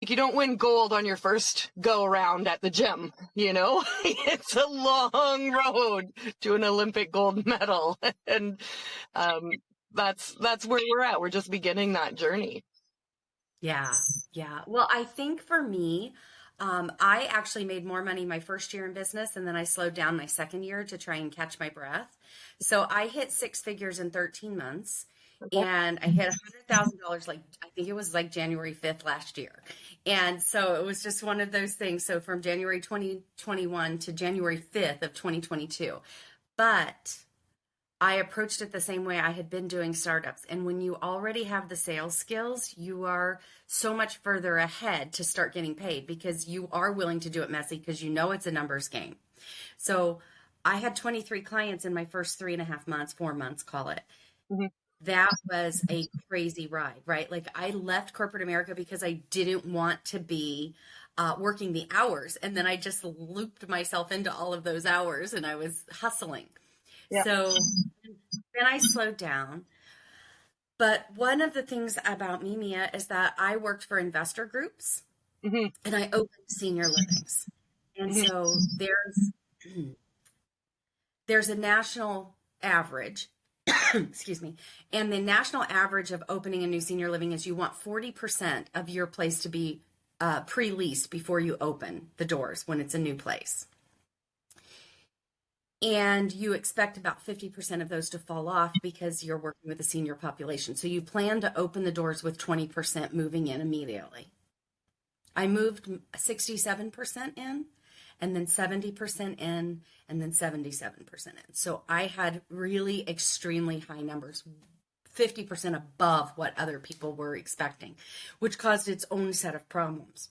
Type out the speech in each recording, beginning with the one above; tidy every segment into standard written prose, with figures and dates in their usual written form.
You don't win gold on your first go around at the gym, you know? It's a long road to an Olympic gold medal. And that's where we're at. We're just beginning that journey. Yeah, yeah. Well, I think for me, I actually made more money my first year in business, and then I slowed down my second year to try and catch my breath. So I hit six figures in 13 months, Okay. and I hit $100,000 like I think it was like January 5th last year. And so it was just one of those things. So from January 2021 to January 5th of 2022. But I approached it the same way I had been doing startups. And when you already have the sales skills, you are so much further ahead to start getting paid because you are willing to do it messy because you know it's a numbers game. So I had 23 clients in my first 3.5 months, 4 months, call it. Mm-hmm. That was a crazy ride, right? Like I left corporate America because I didn't want to be working the hours. And then I just looped myself into all of those hours and I was hustling. Yeah. So then I slowed down. But one of the things about me, Mia, is that I worked for investor groups Mm-hmm. and I opened senior livings. And Mm-hmm. so there's a national average, excuse me, and the national average of opening a new senior living is you want 40% of your place to be pre-leased before you open the doors when it's a new place. And you expect about 50% of those to fall off because you're working with a senior population. So you plan to open the doors with 20% moving in immediately. I moved 67% in, and then 70% in, and then 77% in. So I had really extremely high numbers, 50% above what other people were expecting, which caused its own set of problems.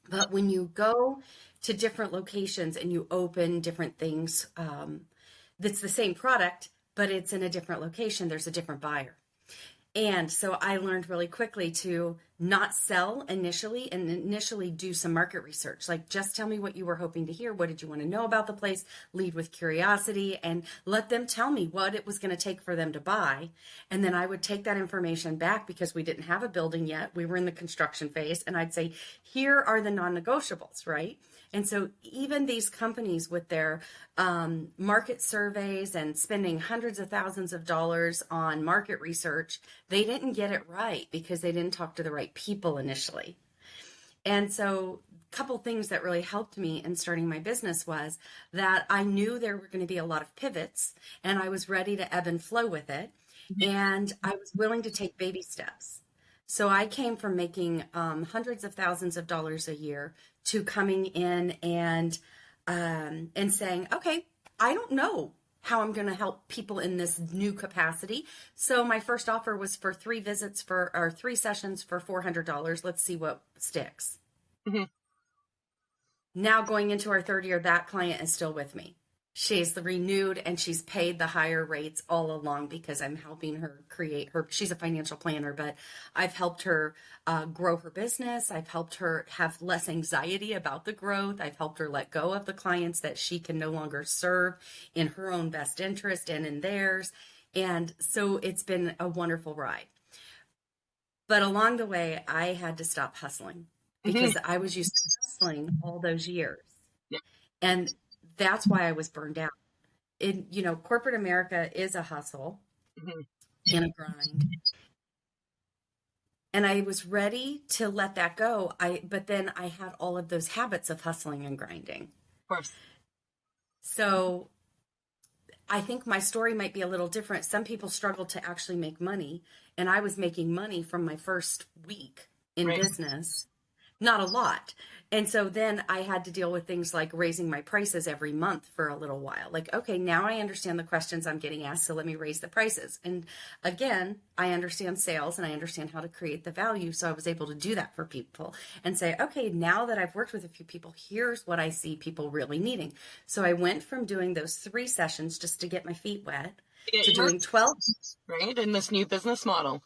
But when you go to different locations and you open different things, that's the same product, but it's in a different location, there's a different buyer. And so I learned really quickly to not sell initially and initially do some market research. Like, just tell me what you were hoping to hear. What did you want to know about the place? Lead with curiosity and let them tell me what it was going to take for them to buy. And then I would take that information back because we didn't have a building yet. We were in the construction phase. And I'd say, here are the non-negotiables, right? And so even these companies with their market surveys and spending hundreds of thousands of dollars on market research, they didn't get it right because they didn't talk to the right people initially. And so a couple things that really helped me in starting my business was that I knew there were going to be a lot of pivots and I was ready to ebb and flow with it. And I was willing to take baby steps. So I came from making hundreds of thousands of dollars a year to coming in and saying, okay, I don't know how I'm going to help people in this new capacity. So my first offer was for 3 sessions for $400. Let's see what sticks. Mm-hmm. Now going into our third year, that client is still with me. She's renewed and she's paid the higher rates all along because I'm helping her create she's a financial planner, but I've helped her grow her business. I've helped her have less anxiety about the growth. I've helped her let go of the clients that she can no longer serve in her own best interest and in theirs. And so it's been a wonderful ride. But along the way, I had to stop hustling because I was used to hustling all those years. Yeah. And that's why I was burned out. Corporate America is a hustle and a grind. And I was ready to let that go. But then I had all of those habits of hustling and grinding. Of course. So I think my story might be a little different. Some people struggle to actually make money, and I was making money from my first week in business. Not a lot. And so then I had to deal with things like raising my prices every month for a little while. Like, okay, now I understand the questions I'm getting asked, so let me raise the prices. And again, I understand sales and I understand how to create the value. So I was able to do that for people and say, okay, now that I've worked with a few people, here's what I see people really needing. So I went from doing those 3 sessions just to get my feet wet to doing 12. Right, in this new business model.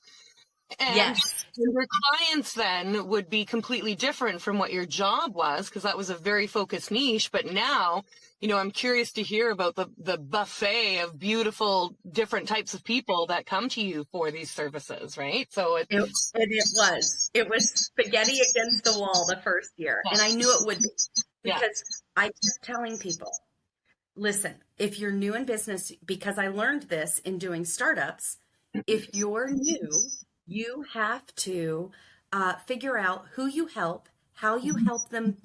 And Yes. your clients then would be completely different from what your job was, because that was a very focused niche. But now, I'm curious to hear about the buffet of beautiful different types of people that come to you for these services, right? So It was spaghetti against the wall the first year. And I knew it would be, yeah. because I kept telling people, listen, if you're new in business, because I learned this in doing startups, if you're new, you have to figure out who you help, how you help them,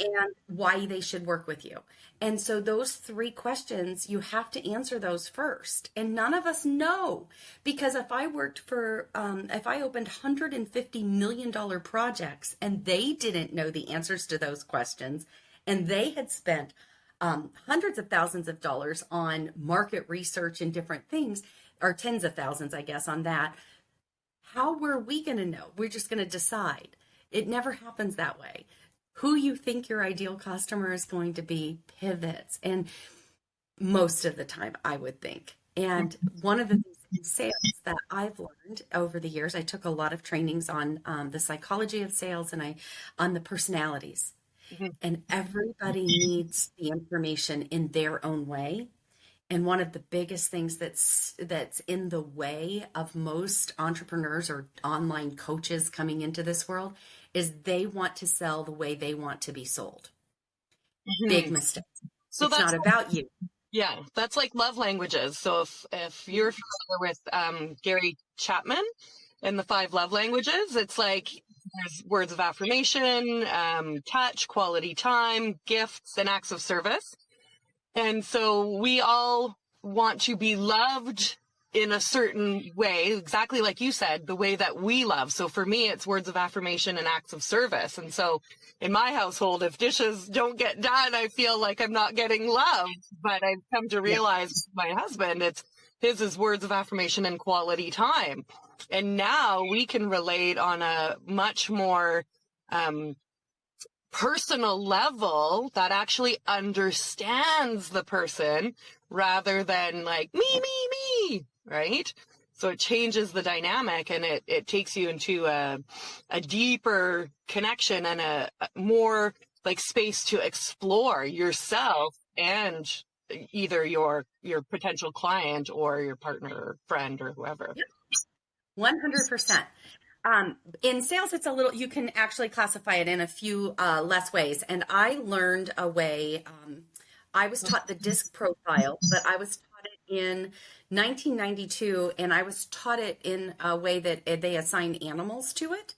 and why they should work with you. And so those 3 questions, you have to answer those first. And none of us know, because if I worked for, if I opened $150 million projects and they didn't know the answers to those questions, and they had spent hundreds of thousands of dollars on market research and different things, or tens of thousands, I guess, on that, how were we going to know? We're just going to decide. It never happens that way. Who you think your ideal customer is going to be pivots, and most of the time, I would think. And one of the things in sales that I've learned over the years, I took a lot of trainings on the psychology of sales and on the personalities. Mm-hmm. And everybody needs the information in their own way. And one of the biggest things that's in the way of most entrepreneurs or online coaches coming into this world is they want to sell the way they want to be sold. Mm-hmm. Big mistake. So it's not about you. Yeah, that's like love languages. So if you're familiar with Gary Chapman and the 5 love languages, it's like there's words of affirmation, touch, quality time, gifts, and acts of service. And so we all want to be loved in a certain way, exactly like you said, the way that we love. So for me, it's words of affirmation and acts of service. And so in my household, if dishes don't get done, I feel like I'm not getting love. But I've come to realize my husband, his is words of affirmation and quality time. And now we can relate on a much more personal level that actually understands the person rather than like me, right? So it changes the dynamic, and it takes you into a deeper connection and a more like space to explore yourself and either your potential client or your partner or friend or whoever. 100%. In sales, it's a little, you can actually classify it in a few less ways. And I learned a way, I was taught the DISC profile, but I was taught it in 1992, and I was taught it in a way that they assign animals to it.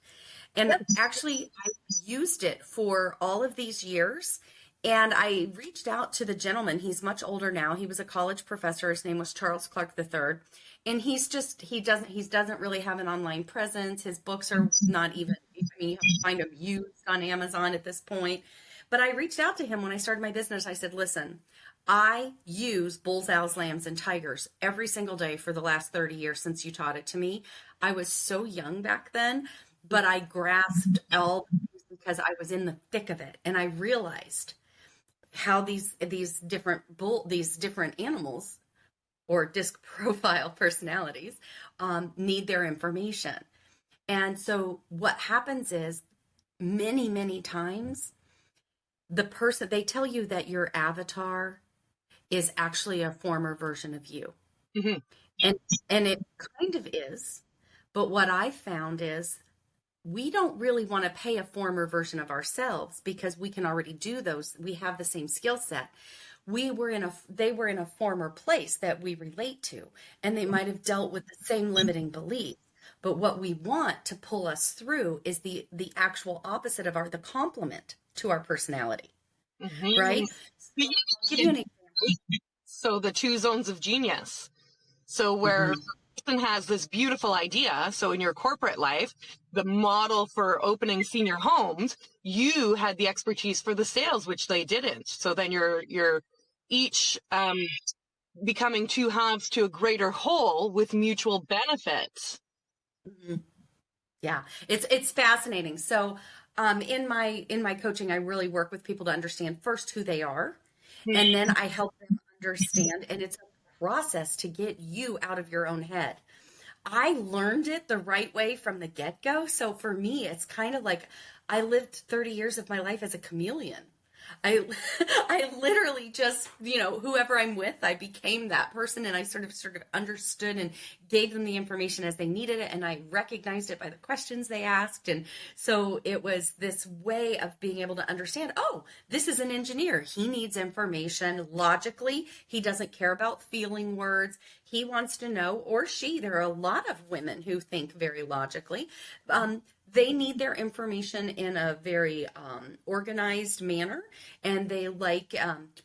And actually, I used it for all of these years. And I reached out to the gentleman. He's much older now. He was a college professor. His name was Charles Clark III. And he doesn't really have an online presence. His books are not even, I mean, you have to find them used on Amazon at this point. But I reached out to him when I started my business. I said, listen, I use bulls, owls, lambs, and tigers every single day for the last 30 years since you taught it to me. I was so young back then, but I grasped all because I was in the thick of it. And I realized how these different animals or DISC profile personalities need their information. And so what happens is many, many times they tell you that your avatar is actually a former version of you. Mm-hmm. And it kind of is. But what I found is we don't really want to pay a former version of ourselves because we can already do those. We have the same skill set. They were in a former place that we relate to, and they might have dealt with the same limiting beliefs. But what we want to pull us through is the actual opposite of the complement to our personality, right? Give you an example. So the 2 zones of genius. So where a person has this beautiful idea. So in your corporate life, the model for opening senior homes, you had the expertise for the sales, which they didn't. So then you're each becoming 2 halves to a greater whole with mutual benefits. Mm-hmm. Yeah, it's fascinating. So in my coaching, I really work with people to understand first who they are, and then I help them understand, and it's a process to get you out of your own head. I learned it the right way from the get-go. So for me, it's kind of like I lived 30 years of my life as a chameleon. I I literally just, whoever I'm with, I became that person, and I sort of understood and gave them the information as they needed it, and I recognized it by the questions they asked. And so it was this way of being able to understand, oh, this is an engineer. He needs information logically. He doesn't care about feeling words. He wants to know, or she, there are a lot of women who think very logically. They need their information in a very organized manner, and they like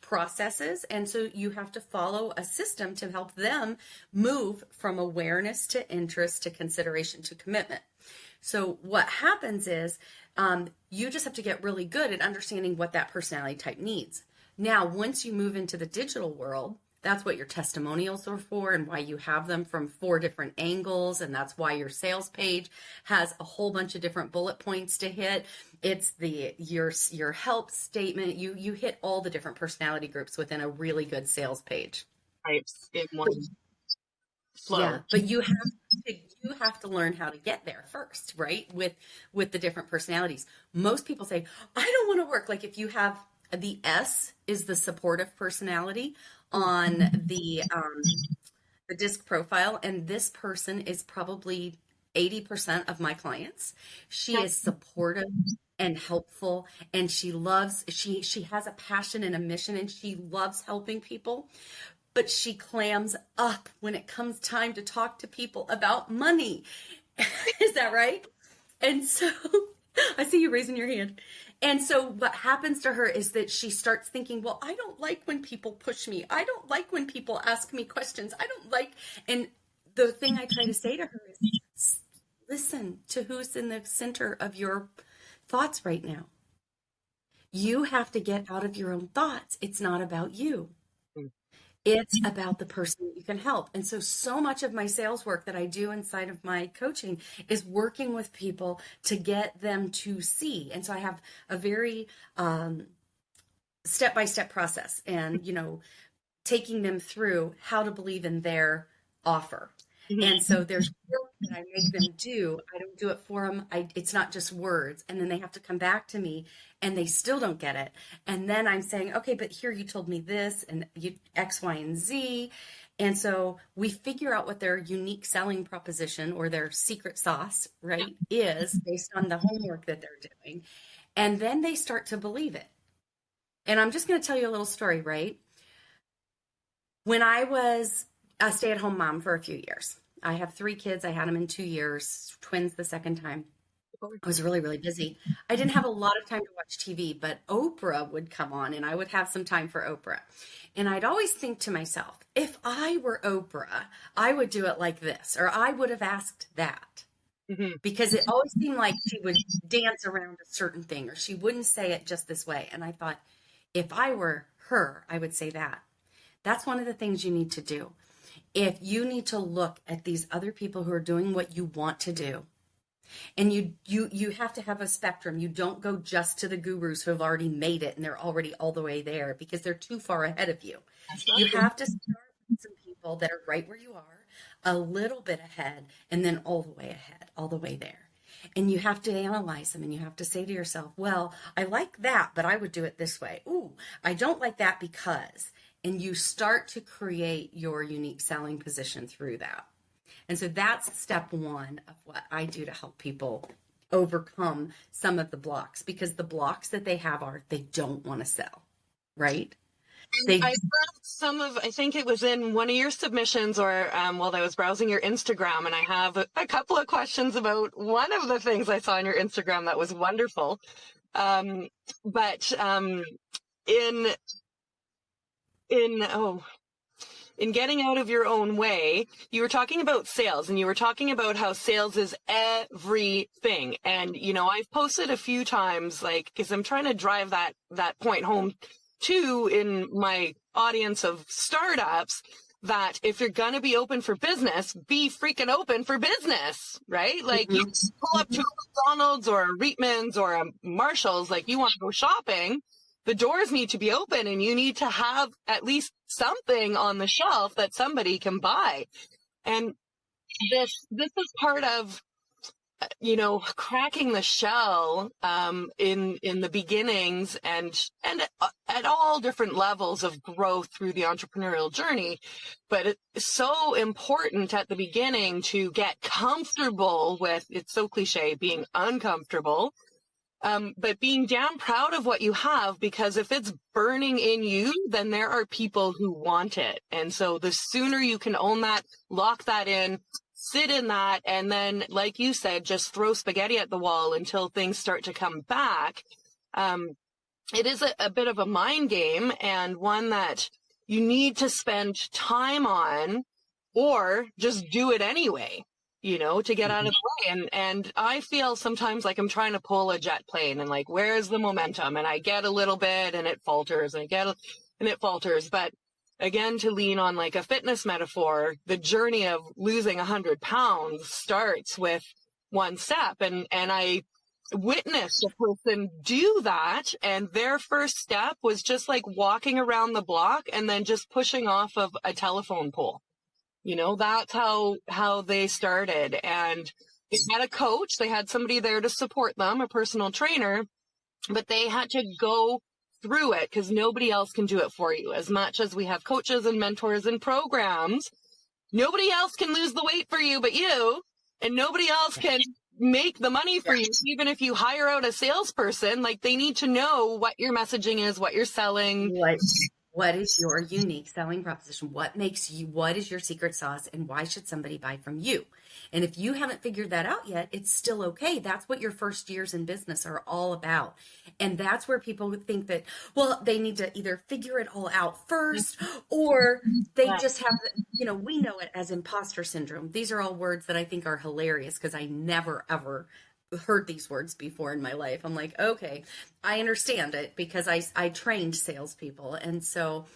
processes. And so you have to follow a system to help them move from awareness to interest to consideration to commitment. So what happens is you just have to get really good at understanding what that personality type needs. Now, once you move into the digital world, that's what your testimonials are for, and why you have them from 4 different angles. And that's why your sales page has a whole bunch of different bullet points to hit. It's your help statement. You hit all the different personality groups within a really good sales page. Right. In one flow. Yeah, but you have to learn how to get there first, right? With the different personalities. Most people say, I don't want to work. Like if you have the S is the supportive personality on the disc profile, and this person is probably 80% of my clients. She is supportive and helpful, and she has a passion and a mission, and she loves helping people, but she clams up when it comes time to talk to people about money. Is that right? And so I see you raising your hand. And so what happens to her is that she starts thinking, well, I don't like when people push me. I don't like when people ask me questions. I don't like, and the thing I try to say to her is, listen to who's in the center of your thoughts right now. You have to get out of your own thoughts. It's not about you. It's about the person that you can help. And so much of my sales work that I do inside of my coaching is working with people to get them to see. And so I have a very step-by-step process, and, taking them through how to believe in their offer. And so there's work that I make them do. I don't do it for them. It's not just words. And then they have to come back to me and they still don't get it. And then I'm saying, okay, but here you told me this and you X, Y, and Z. And so we figure out what their unique selling proposition or their secret sauce, right, is based on the homework that they're doing. And then they start to believe it. And I'm just going to tell you a little story, right? When I was a stay-at-home mom for a few years, I have 3 kids. I had them in 2 years, twins the second time. I was really, really busy. I didn't have a lot of time to watch TV, but Oprah would come on and I would have some time for Oprah. And I'd always think to myself, if I were Oprah, I would do it like this, or I would have asked that. Because it always seemed like she would dance around a certain thing, or she wouldn't say it just this way. And I thought, if I were her, I would say that. That's one of the things you need to do. If you need to look at these other people who are doing what you want to do, and you have to have a spectrum. You don't go just to the gurus who have already made it and they're already all the way there, because they're too far ahead of you. You have to start with some people that are right where you are, a little bit ahead, and then all the way ahead, all the way there. And you have to analyze them, and you have to say to yourself, well, I like that, but I would do it this way. Ooh, I don't like that because... And you start to create your unique selling position through that. And so that's step 1 of what I do to help people overcome some of the blocks, because the blocks that they have are they don't want to sell, right? I read I think it was in one of your submissions, or while I was browsing your Instagram, and I have a couple of questions about one of the things I saw on your Instagram that was wonderful. In getting out of your own way, you were talking about sales, and you were talking about how sales is everything. And, I've posted a few times, because I'm trying to drive that point home too in my audience of startups, that if you're going to be open for business, be freaking open for business, right? Like you pull up to a McDonald's or a Reitman's or a Marshall's, like you want to go shopping. The doors need to be open, and you need to have at least something on the shelf that somebody can buy. And this is part of, cracking the shell in the beginnings and at all different levels of growth through the entrepreneurial journey. But it's so important at the beginning to get comfortable with, it's so cliche, being uncomfortable, but being damn proud of what you have, because if it's burning in you, then there are people who want it. And so the sooner you can own that, lock that in, sit in that, and then, like you said, just throw spaghetti at the wall until things start to come back. It is a bit of a mind game, and one that you need to spend time on, or just do it anyway, to get out of the way. And I feel sometimes like I'm trying to pull a jet plane, and like, where's the momentum? And I get a little bit and it falters, and it falters. But again, to lean on like a fitness metaphor, the journey of losing 100 pounds starts with one step. And I witnessed a person do that, and their first step was just like walking around the block and then just pushing off of a telephone pole. That's how they started. And they had a coach, they had somebody there to support them, a personal trainer, but they had to go through it because nobody else can do it for you. As much as we have coaches and mentors and programs, nobody else can lose the weight for you but you, and nobody else can make the money for you. Even if you hire out a salesperson, like, they need to know what your messaging is, what you're selling. What is your unique selling proposition? What is your secret sauce, and why should somebody buy from you? And if you haven't figured that out yet, it's still okay. That's what your first years in business are all about. And that's where people think that, well, they need to either figure it all out first, or they just have, we know it as imposter syndrome. These are all words that I think are hilarious because I never, ever heard these words before in my life. I'm like, okay, I understand it because I trained salespeople. And so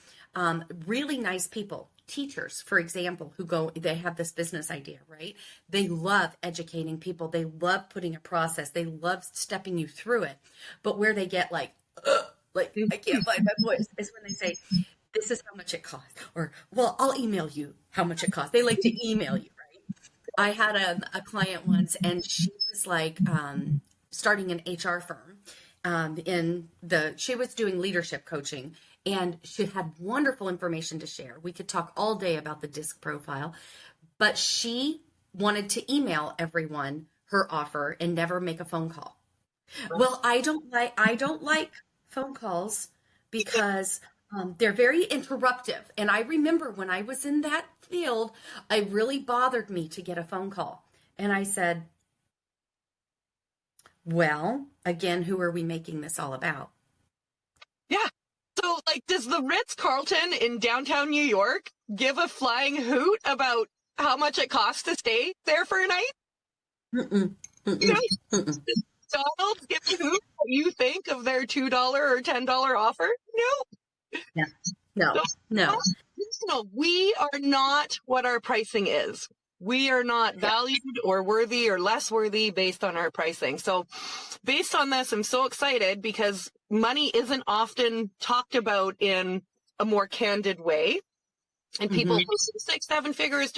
really nice people, teachers, for example, they have this business idea, right? They love educating people. They love putting a process. They love stepping you through it. But where they get like I can't find my voice is when they say, this is how much it costs. Or, well, I'll email you how much it costs. They like to email you. I had a client once, and she was like starting an HR firm. She was doing leadership coaching, and she had wonderful information to share. We could talk all day about the DISC profile, but she wanted to email everyone her offer and never make a phone call. Well, I don't like phone calls because they're very interruptive. And I remember when I was in that field, it really bothered me to get a phone call. And I said, well, again, who are we making this all about? Yeah. So, like, does the Ritz-Carlton in downtown New York give a flying hoot about how much it costs to stay there for a night? McDonald's give a hoot what you think of their $2 or $10 offer? No. Yeah. No. No, we are not what our pricing is. We are not valued or worthy or less worthy based on our pricing. So based on this, I'm so excited because money isn't often talked about in a more candid way. And people who say 6-7 figures,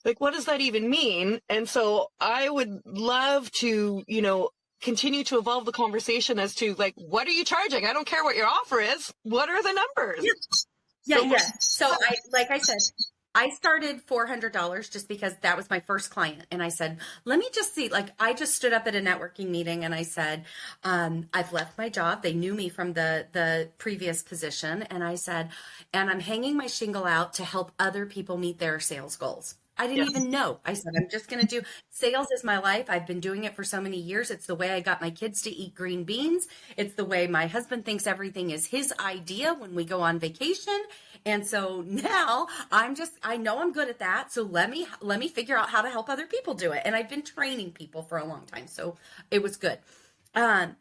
like, what does that even mean? And so I would love to, continue to evolve the conversation as to, like, what are you charging? I don't care what your offer is. What are the numbers? Yeah. So like I said, I started $400 just because that was my first client. And I said, let me just see, like, I just stood up at a networking meeting and I said, I've left my job. They knew me from the previous position. And I said, and I'm hanging my shingle out to help other people meet their sales goals. I didn't even know. I said, I'm just going to do sales is my life. I've been doing it for so many years. It's the way I got my kids to eat green beans. It's the way my husband thinks everything is his idea when we go on vacation. And so now I know I'm good at that. So let me figure out how to help other people do it. And I've been training people for a long time. So it was good.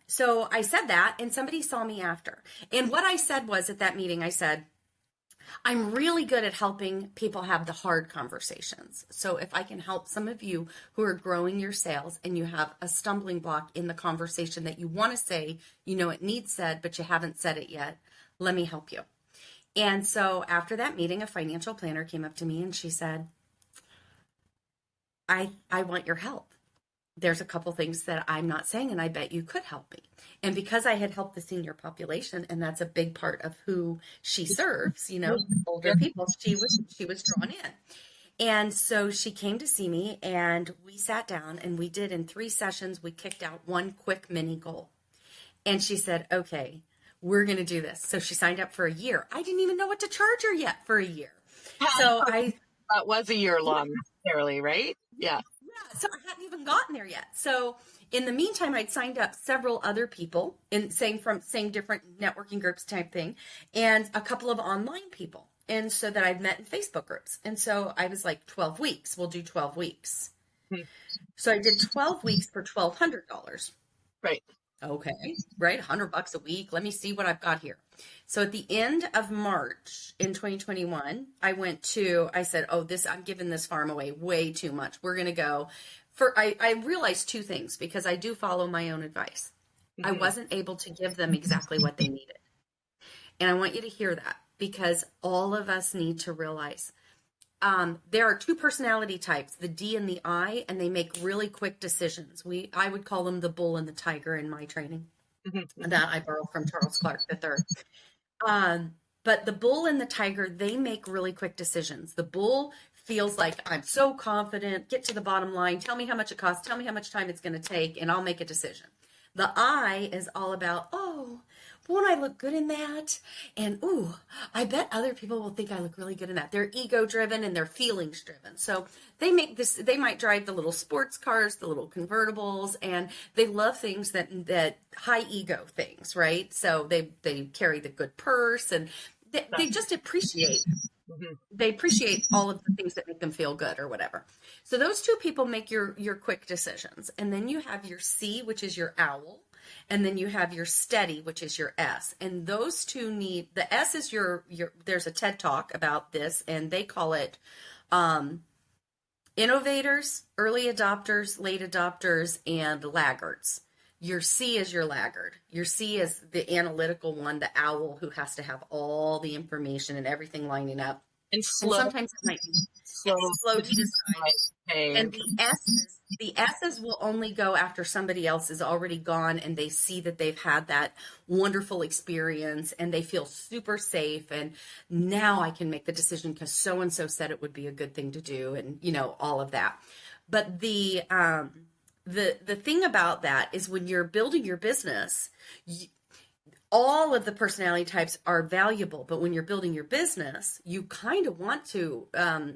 So I said that, and somebody saw me after. And what I said was at that meeting, I said, I'm really good at helping people have the hard conversations. So if I can help some of you who are growing your sales and you have a stumbling block in the conversation that you want to say, it needs said, but you haven't said it yet, let me help you. And so after that meeting, a financial planner came up to me and she said, I want your help. There's a couple things that I'm not saying, and I bet you could help me. And because I had helped the senior population, and that's a big part of who she serves, older people, she was drawn in. And so she came to see me, and we sat down, and we did in 3 sessions, we kicked out one quick mini goal. And she said, okay, we're going to do this. So she signed up for a year. I didn't even know what to charge her yet for a year. So that was a year long, necessarily, right? Yeah. Yeah. So I hadn't even gotten there yet. So in the meantime, I'd signed up several other people in same different networking groups type thing, and a couple of online people. And so that I'd met in Facebook groups. And so I was like, 12 weeks, we'll do 12 weeks. So I did 12 weeks for $1,200. Right. Okay. Right. $100 a week. Let me see what I've got here. So at the end of March in 2021, I said, I'm giving this farm away way too much. We're going to go I realized 2 things, because I do follow my own advice. I wasn't able to give them exactly what they needed. And I want you to hear that, because all of us need to realize there are 2 personality types, the D and the I, and they make really quick decisions. I would call them the bull and the tiger in my training. That I borrow from Charles Clark III. But the bull and the tiger, they make really quick decisions. The bull feels like, I'm so confident, get to the bottom line, tell me how much it costs, tell me how much time it's going to take, and I'll make a decision. The I is all about, won't I look good in that? And, I bet other people will think I look really good in that. They're ego driven and they're feelings driven. So they might drive the little sports cars, the little convertibles, and they love things that high ego things, right? So they carry the good purse, and they just appreciate. They appreciate all of the things that make them feel good or whatever. So those 2 people make your quick decisions. And then you have your C, which is your owl. And then you have your steady, which is your S. And those 2 the S is your there's a TED Talk about this, and they call it innovators, early adopters, late adopters, and laggards. Your C is your laggard. Your C is the analytical one, the owl who has to have all the information and everything lining up. And sometimes it might be slow to decide. And the S's will only go after somebody else is already gone, and they see that they've had that wonderful experience and they feel super safe. And now I can make the decision because so-and-so said it would be a good thing to do, and all of that. But the thing about that is, when you're building your business, all of the personality types are valuable, but when you're building your business, you kind of want to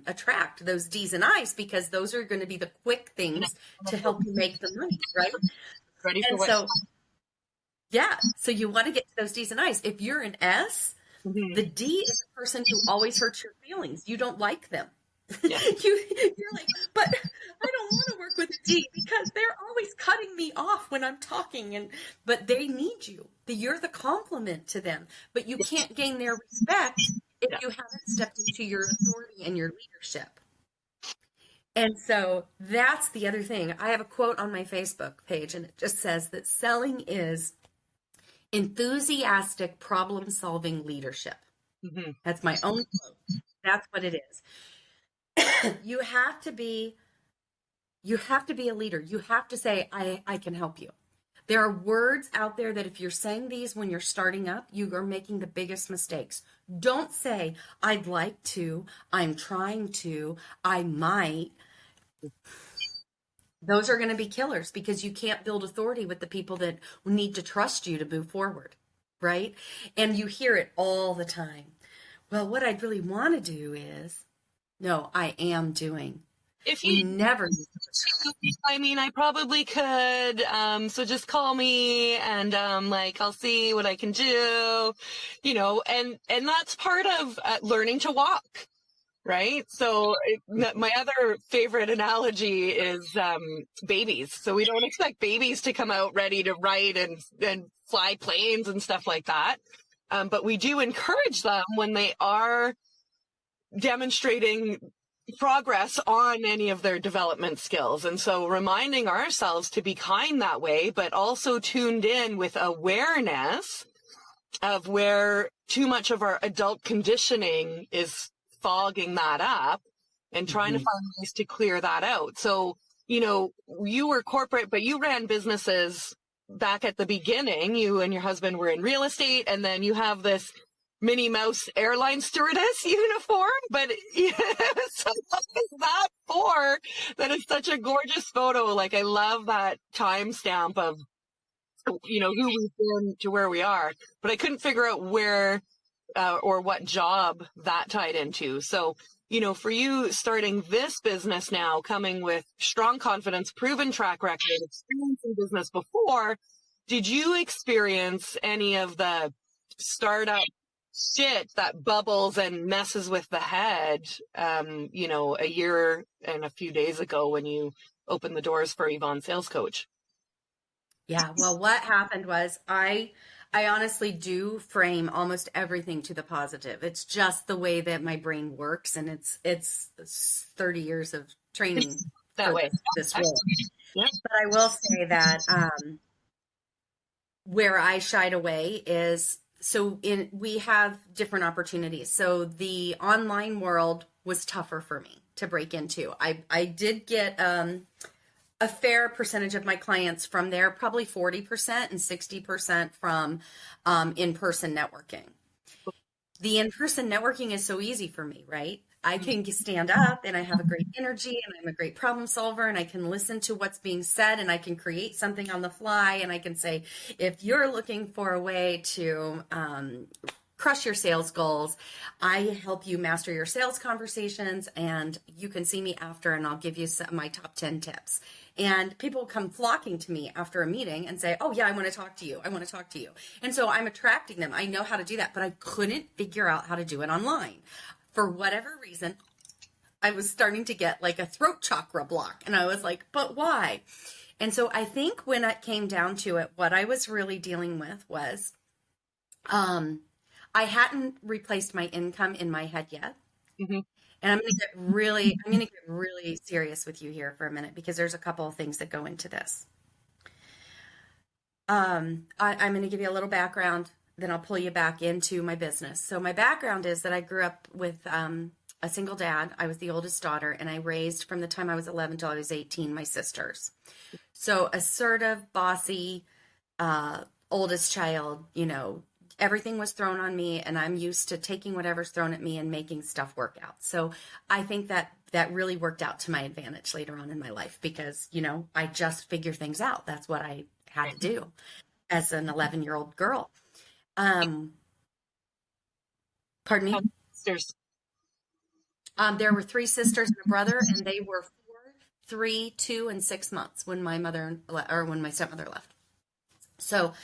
attract those D's and I's, because those are going to be the quick things to help you make the money, right? Ready for what? So you want to get to those D's and I's. If you're an S, the D is the person who always hurts your feelings. You don't like them. Yeah. You're like, but I don't want to work with a D because they're always cutting me off when I'm talking, but they need you. You're the compliment to them, but you can't gain their respect if you haven't stepped into your authority and your leadership. And so that's the other thing. I have a quote on my Facebook page, and it just says that selling is enthusiastic problem-solving leadership. That's my own quote. That's what it is. You have to be a leader. You have to say, I can help you. There are words out there that if you're saying these when you're starting up, you are making the biggest mistakes. Don't say, I'd like to, I'm trying to, I might. Those are going to be killers, because you can't build authority with the people that need to trust you to move forward, right? And you hear it all the time. Well, what I'd really want to do is, no, I am doing. If you never, I mean, I probably could. So just call me, and I'll see what I can do, and that's part of learning to walk, right? So my other favorite analogy is babies. So we don't expect babies to come out ready to ride and fly planes and stuff like that, but we do encourage them when they are demonstrating progress on any of their development skills. And so reminding ourselves to be kind that way, but also tuned in with awareness of where too much of our adult conditioning is fogging that up, and trying to find ways to clear that out. So, you were corporate, but you ran businesses back at the beginning. You and your husband were in real estate, and then you have this Minnie Mouse airline stewardess uniform. But so what is that for? That is such a gorgeous photo. Like, I love that timestamp of, who we've been to where we are. But I couldn't figure out where or what job that tied into. So, for you starting this business now, coming with strong confidence, proven track record, experience in business before, did you experience any of the startup shit that bubbles and messes with the head, a year and a few days ago when you opened the doors for Yvonne Sales Coach? Yeah. Well, what happened was I honestly do frame almost everything to the positive. It's just the way that my brain works, and it's 30 years of training that way. This role. Yeah. But I will say that where I shied away is we have different opportunities. So the online world was tougher for me to break into. I did get a fair percentage of my clients from there, probably 40% and 60% from in-person networking. The in-person networking is so easy for me, right? I can stand up and I have a great energy and I'm a great problem solver and I can listen to what's being said and I can create something on the fly and I can say, if you're looking for a way to crush your sales goals, I help you master your sales conversations, and you can see me after and I'll give you my top 10 tips. And people come flocking to me after a meeting and say, oh yeah, I want to talk to you. I want to talk to you. And so I'm attracting them. I know how to do that, but I couldn't figure out how to do it online. For whatever reason, I was starting to get like a throat chakra block. And I was like, but why? And so I think when it came down to it, what I was really dealing with was, I hadn't replaced my income in my head yet. Mm-hmm. And I'm going to get really serious with you here for a minute, because there's a couple of things that go into this. I'm going to give you a little background, then I'll pull you back into my business. So my background is that I grew up with a single dad. I was the oldest daughter, and I raised, from the time I was 11 till I was 18, my sisters. So assertive, bossy, oldest child, everything was thrown on me, and I'm used to taking whatever's thrown at me and making stuff work out. So I think that really worked out to my advantage later on in my life, because, I just figure things out. That's what I had to do as an 11-year-old girl. Pardon me? Sisters. There were 3 sisters and a brother, and they were 4, 3, 2, and 6 months when my stepmother left. So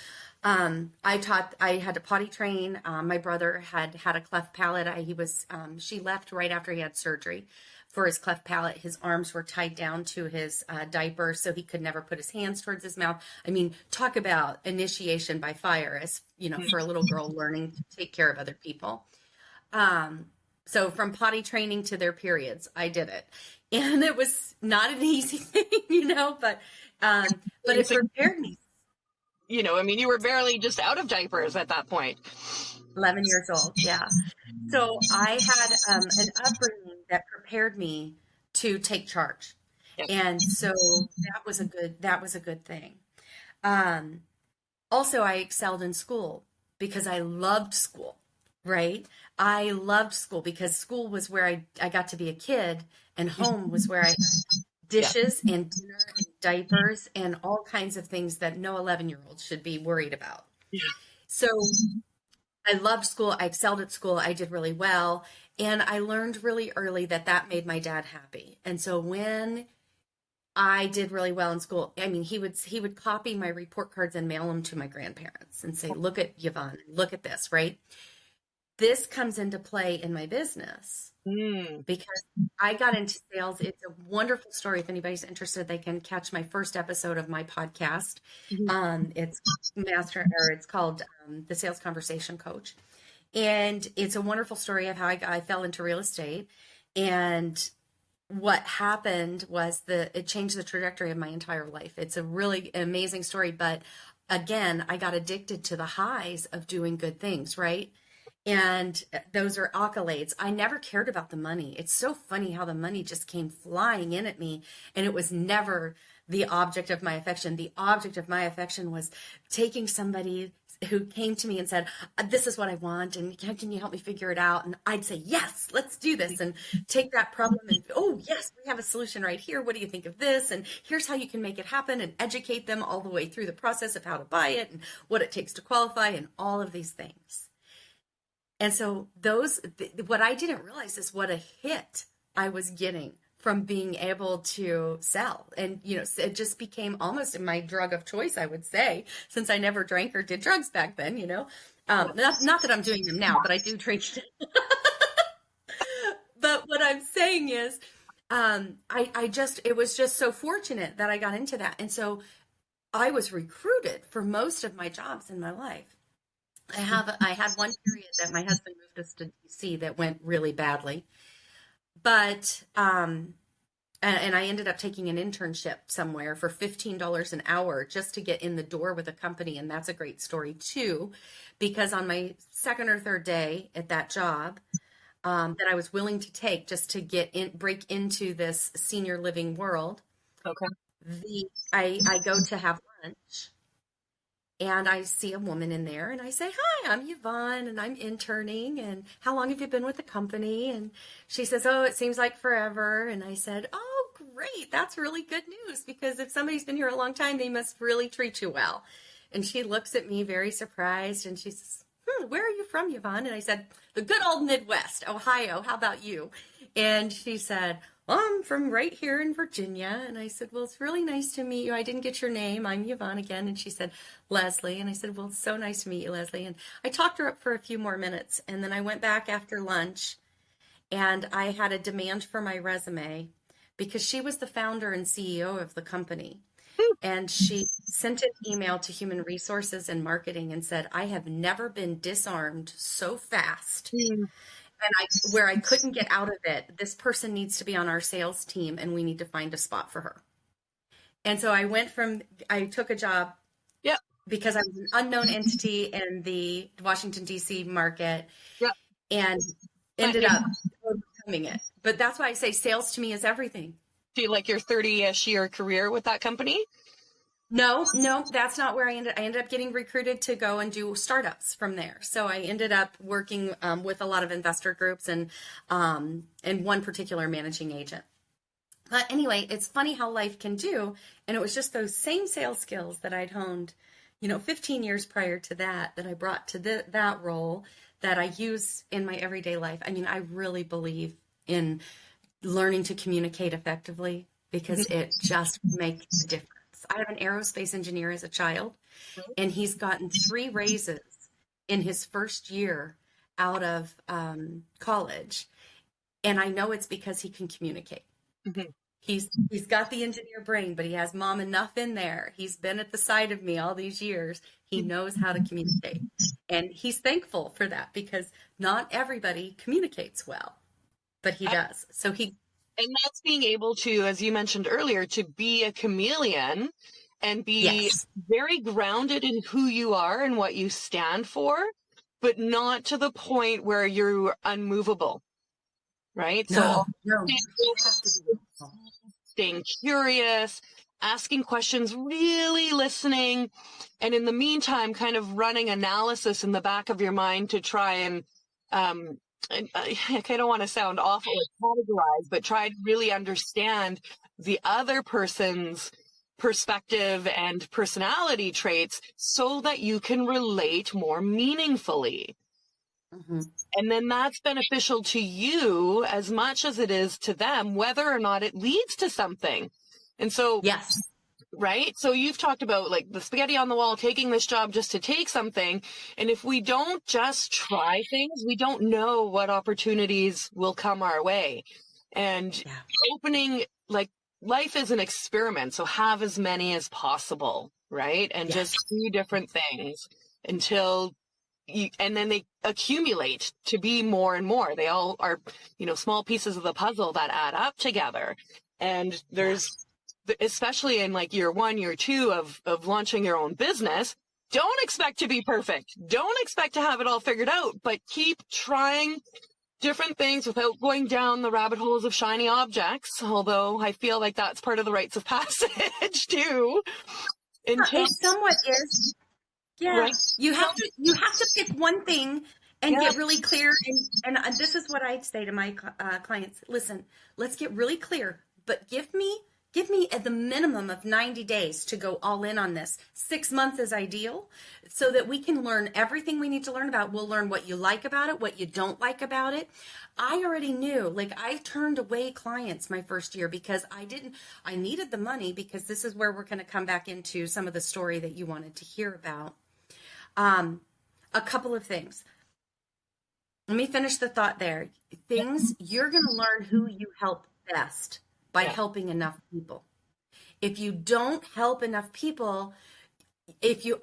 I had to potty train. My brother had a cleft palate. She left right after he had surgery for his cleft palate. His arms were tied down to his diaper, so he could never put his hands towards his mouth. I mean, talk about initiation by fire, as for a little girl learning to take care of other people. So from potty training to their periods, I did it, and it was not an easy thing, but it prepared me. You were barely just out of diapers at that point. 11 years old. Yeah. So I had an upbringing that prepared me to take charge. Yep. And so that was a good thing. Also, I excelled in school because I loved school, right? I loved school because school was where I got to be a kid, and home was where I had dishes and dinner and diapers and all kinds of things that no 11-year-old should be worried about. Yeah. So I loved school. I excelled at school. I did really well. And I learned really early that made my dad happy. And so when I did really well in school, I mean, he would copy my report cards and mail them to my grandparents and say, look at Yvonne, look at this, right? This comes into play in my business because I got into sales. It's a wonderful story. If anybody's interested, they can catch my first episode of my podcast. Mm-hmm. It's called The Sales Conversation Coach. And it's a wonderful story of how I fell into real estate. And what happened was it changed the trajectory of my entire life. It's a really amazing story. But again, I got addicted to the highs of doing good things, right? And those are accolades. I never cared about the money. It's so funny how the money just came flying in at me, and it was never the object of my affection. The object of my affection was taking somebody who came to me and said, this is what I want, and can you help me figure it out? And I'd say, yes, let's do this, and take that problem and, oh, yes, we have a solution right here. What do you think of this? And here's how you can make it happen, and educate them all the way through the process of how to buy it and what it takes to qualify and all of these things. And so what I didn't realize is what a hit I was getting from being able to sell. And, it just became almost my drug of choice, I would say, since I never drank or did drugs back then, not that I'm doing them now, but I do drink. But what I'm saying is, it was just so fortunate that I got into that. And so I was recruited for most of my jobs in my life. I had one period that my husband moved us to DC that went really badly, but, and I ended up taking an internship somewhere for $15 an hour just to get in the door with a company. And that's a great story too, because on my second or third day at that job, that I was willing to take just to break into this senior living world. Okay. I go to have lunch. And I see a woman in there and I say, hi, I'm Yvonne and I'm interning. And how long have you been with the company? And she says, oh, it seems like forever. And I said, oh, great. That's really good news, because if somebody's been here a long time, they must really treat you well. And she looks at me very surprised and she says, where are you from, Yvonne? And I said, the good old Midwest, Ohio. How about you? And she said, well, I'm from right here in Virginia. And I said, well, it's really nice to meet you. I didn't get your name. I'm Yvonne again. And she said, Leslie. And I said, well, it's so nice to meet you, Leslie. And I talked her up for a few more minutes. And then I went back after lunch and I had a demand for my resume, because she was the founder and CEO of the company. And she sent an email to human resources and marketing and said, I have never been disarmed so fast. And where I couldn't get out of it, this person needs to be on our sales team and we need to find a spot for her. And so I took a job because I was an unknown entity in the Washington, D.C. market and ended up overcoming it. But that's why I say sales to me is everything. Do you like your 30-ish year career with that company? No, that's not where I ended up getting recruited to go and do startups from there. So I ended up working with a lot of investor groups and one particular managing agent. But anyway, it's funny how life can do. And it was just those same sales skills that I'd honed, 15 years prior to that I brought to that role that I use in my everyday life. I mean, I really believe in learning to communicate effectively, because it just makes a difference. I have an aerospace engineer as a child, and he's gotten 3 raises in his first year out of college. And I know it's because he can communicate. Mm-hmm. He's got the engineer brain, but he has mom enough in there. He's been at the side of me all these years. He knows how to communicate. And he's thankful for that, because not everybody communicates well, but he does. And that's being able to, as you mentioned earlier, to be a chameleon and be very grounded in who you are and what you stand for, but not to the point where you're unmovable, right? No. Staying curious, asking questions, really listening, and in the meantime, kind of running analysis in the back of your mind to try and I kind of want to sound awful or categorize, but try to really understand the other person's perspective and personality traits so that you can relate more meaningfully. Mm-hmm. And then that's beneficial to you as much as it is to them, whether or not it leads to something. And so, yes. Right? So you've talked about like the spaghetti on the wall, taking this job just to take something. And if we don't just try things, we don't know what opportunities will come our way. And opening, like, life is an experiment. So have as many as possible, right? And just do different things until and then they accumulate to be more and more. They all are, small pieces of the puzzle that add up together. And there's, especially in like year 1, year 2 of launching your own business, don't expect to be perfect. Don't expect to have it all figured out, but keep trying different things without going down the rabbit holes of shiny objects. Although I feel like that's part of the rites of passage too. It somewhat is. Yeah. Right? You have to pick one thing and get really clear. And this is what I'd say to my clients. Listen, let's get really clear, but give me at the minimum of 90 days to go all in on this. 6 months is ideal so that we can learn everything we need to learn about. We'll learn what you like about it, what you don't like about it. I already knew, like, I turned away clients my first year because I needed the money, because this is where we're going to come back into some of the story that you wanted to hear about. A couple of things. Let me finish the thought there. Things you're going to learn who you help best by helping enough people. If you don't help enough people, if you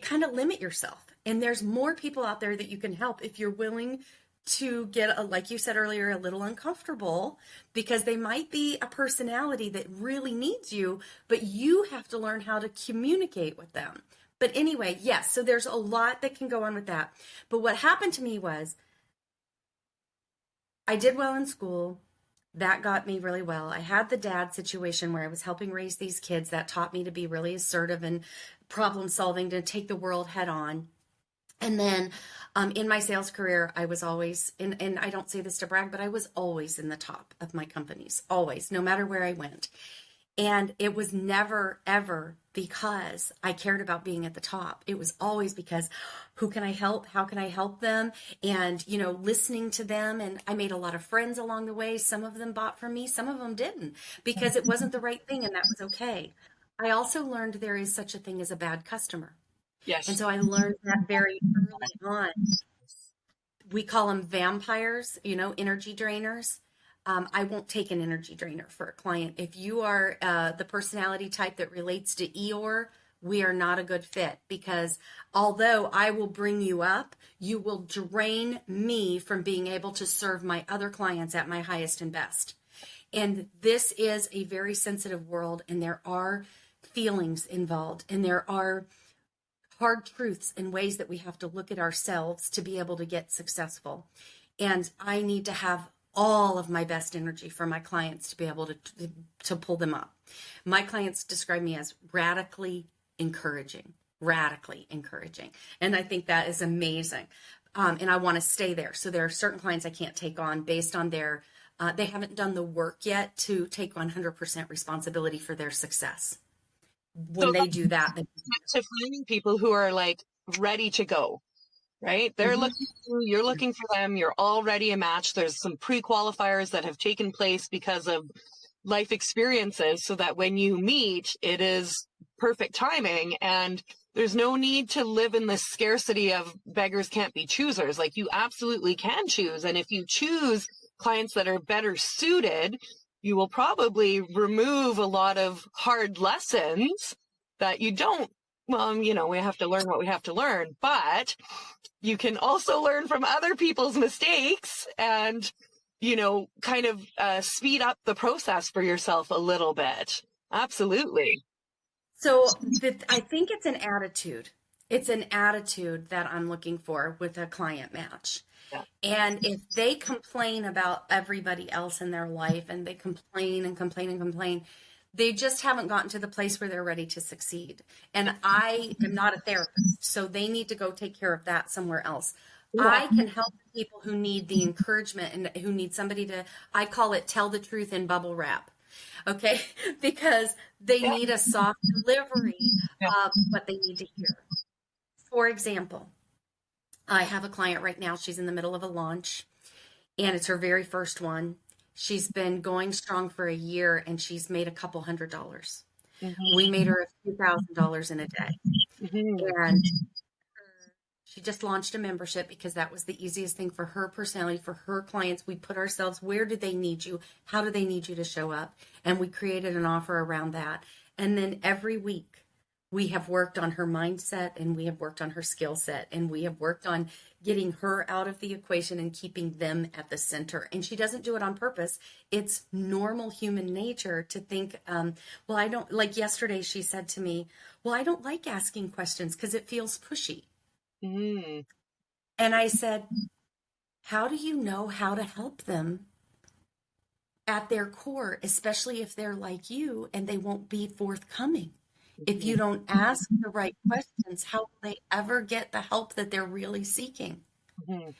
kind of limit yourself, and there's more people out there that you can help if you're willing to get, like you said earlier, a little uncomfortable, because they might be a personality that really needs you, but you have to learn how to communicate with them. But anyway, yes, so there's a lot that can go on with that. But what happened to me was I did well in school. That got me really well. I had the dad situation where I was helping raise these kids. That taught me to be really assertive and problem solving, to take the world head on. And then in my sales career, I was always, and I don't say this to brag, but I was always in the top of my companies, always, no matter where I went. And it was never, ever because I cared about being at the top. It was always because, who can I help? How can I help them? And, listening to them. And I made a lot of friends along the way. Some of them bought from me. Some of them didn't, because it wasn't the right thing, and that was okay. I also learned there is such a thing as a bad customer. Yes. And so I learned that very early on. We call them vampires, energy drainers. I won't take an energy drainer for a client. If you are the personality type that relates to Eeyore, we are not a good fit, because although I will bring you up, you will drain me from being able to serve my other clients at my highest and best. And this is a very sensitive world, and there are feelings involved, and there are hard truths and ways that we have to look at ourselves to be able to get successful. And I need to have all of my best energy for my clients to be able to pull them up. My clients describe me as radically encouraging. And I think that is amazing. And I want to stay there. So there are certain clients I can't take on based on their, they haven't done the work yet to take 100% responsibility for their success. When they do that, to finding people who are like ready to go. Right? They're looking for you, you're looking for them, you're already a match. There's some pre-qualifiers that have taken place because of life experiences, so that when you meet, it is perfect timing, and there's no need to live in this scarcity of beggars can't be choosers. Like, you absolutely can choose. And if you choose clients that are better suited, you will probably remove a lot of hard lessons that you don't. Well, we have to learn what we have to learn, but you can also learn from other people's mistakes and, kind of speed up the process for yourself a little bit. Absolutely. So I think it's an attitude. It's an attitude that I'm looking for with a client match. Yeah. And if they complain about everybody else in their life, and they complain and complain and complain, they just haven't gotten to the place where they're ready to succeed. And I am not a therapist, so they need to go take care of that somewhere else. Yeah. I can help people who need the encouragement and who need somebody to, I call it tell the truth in bubble wrap. Okay? Because they need a soft delivery of what they need to hear. For example, I have a client right now. She's in the middle of a launch, and it's her very first one. She's been going strong for a year, and she's made a couple $100. Mm-hmm. We made her a few $1,000s in a day. Mm-hmm. And she just launched a membership because that was the easiest thing for her personality, for her clients. We put ourselves, where do they need you? How do they need you to show up? And we created an offer around that. And then every week We have worked on her mindset, and we have worked on her skill set, and we have worked on getting her out of the equation and keeping them at the center. And she doesn't do it on purpose. It's normal human nature to think, well, I don't, like yesterday she said to me, well, I don't like asking questions because it feels pushy. Mm. And I said, how do you know how to help them at their core, especially if they're like you and they won't be forthcoming? If you don't ask the right questions, how will they ever get the help that they're really seeking? Mm-hmm.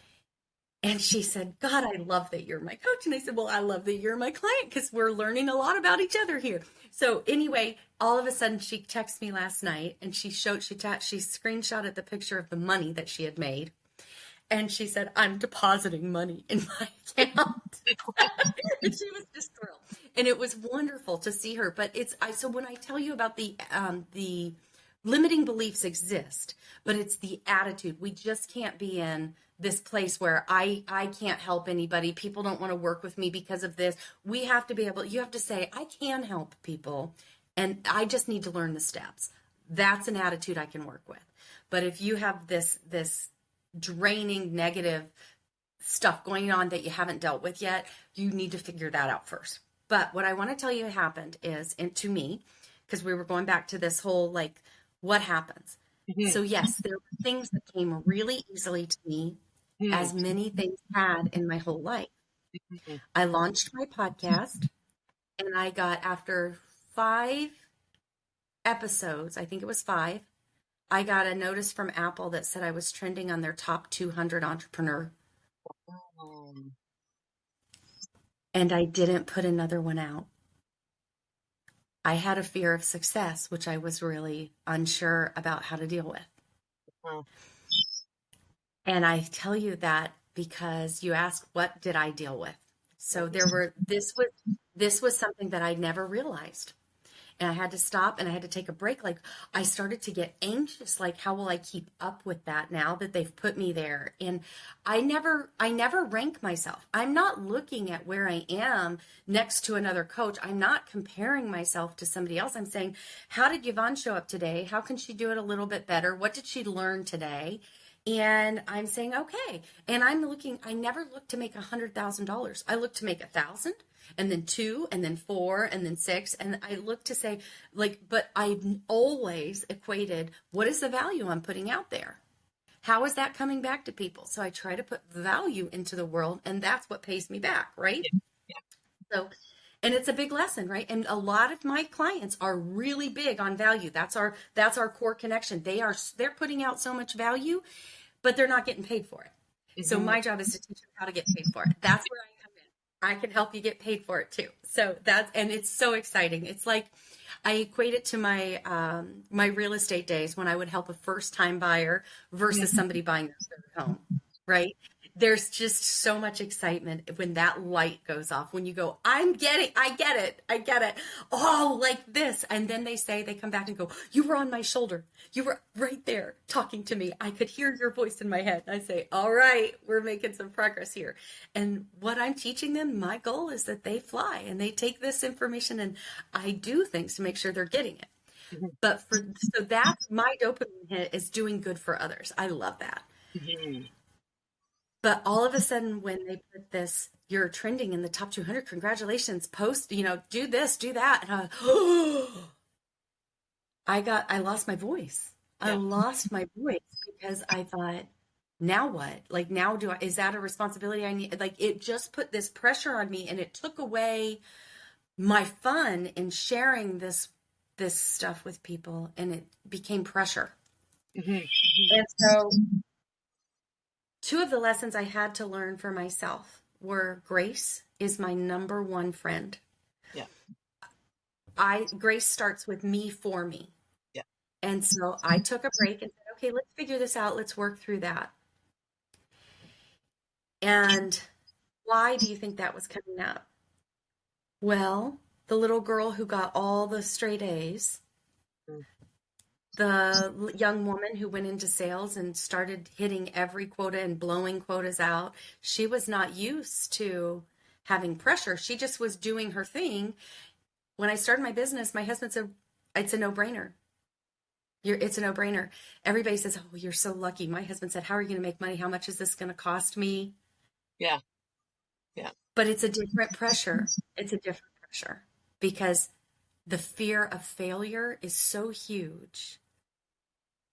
And she said, God, I love that you're my coach. And I said, well, I love that you're my client because we're learning a lot about each other here. So anyway, all of a sudden she texted me last night and she screenshotted the picture of the money that she had made. And she said, I'm depositing money in my account. And she was just thrilled. And it was wonderful to see her. But so when I tell you about the limiting beliefs exist, but it's the attitude. We just can't be in this place where I can't help anybody. People don't want to work with me because of this. We have to be able, you have to say, I can help people and I just need to learn the steps. That's an attitude I can work with. But if you have this draining negative stuff going on that you haven't dealt with yet, you need to figure that out first. But what I want to tell you happened is, and to me, because we were going back to this whole, like, what happens? Mm-hmm. So yes, there were things that came really easily to me, mm-hmm. as many things had in my whole life. Mm-hmm. I launched my podcast, and I got, after 5 episodes, I think it was 5, I got a notice from Apple that said I was trending on their top 200 entrepreneur. And I didn't put another one out. I had a fear of success, which I was really unsure about how to deal with. And I tell you that because you asked, what did I deal with? So this was something that I never realized. And I had to stop and I had to take a break. Like, I started to get anxious. Like, how will I keep up with that now that they've put me there? And I never rank myself. I'm not looking at where I am next to another coach. I'm not comparing myself to somebody else. I'm saying, how did Yvonne show up today? How can she do it a little bit better? What did she learn today? And I'm saying, okay. And I never look to make $100,000. I look to make 1,000. And then 2, and then 4, and then 6. And I look to say, like, but I've always equated, what is the value I'm putting out there? How is that coming back to people? So I try to put value into the world, and that's what pays me back, right? Yeah. So, and it's a big lesson, right? And a lot of my clients are really big on value. That's our core connection. They're putting out so much value, but they're not getting paid for it. Mm-hmm. So my job is to teach them how to get paid for it. That's where I can help you get paid for it too. So and it's so exciting. It's like, I equate it to my my real estate days when I would help a first time buyer versus somebody buying their third home, right? There's just so much excitement when that light goes off, when you go, I get it. Oh, like this. And then they come back and go, you were on my shoulder. You were right there talking to me. I could hear your voice in my head. I say, all right, we're making some progress here. And what I'm teaching them, my goal is that they fly and they take this information and I do things to make sure they're getting it. Mm-hmm. But so that's my dopamine hit, is doing good for others. I love that. Mm-hmm. But all of a sudden, when they put this, you're trending in the top 200, congratulations, post, do this, do that. And I lost my voice. Yeah. I lost my voice because I thought, now what? Like, now is that a responsibility I need? Like, it just put this pressure on me, and it took away my fun in sharing this stuff with people, and it became pressure. Mm-hmm. And so 2 of the lessons I had to learn for myself were, grace is my number 1 friend. Yeah. Grace starts with me for me. Yeah. And so I took a break and said, okay, let's figure this out. Let's work through that. And why do you think that was coming up? Well, the little girl who got all the straight A's, the young woman who went into sales and started hitting every quota and blowing quotas out, she was not used to having pressure. She just was doing her thing. When I started my business, my husband said, it's a no-brainer. It's a no-brainer. Everybody says, oh, you're so lucky. My husband said, how are you going to make money? How much is this going to cost me? Yeah. Yeah. But it's a different pressure. It's a different pressure because the fear of failure is so huge.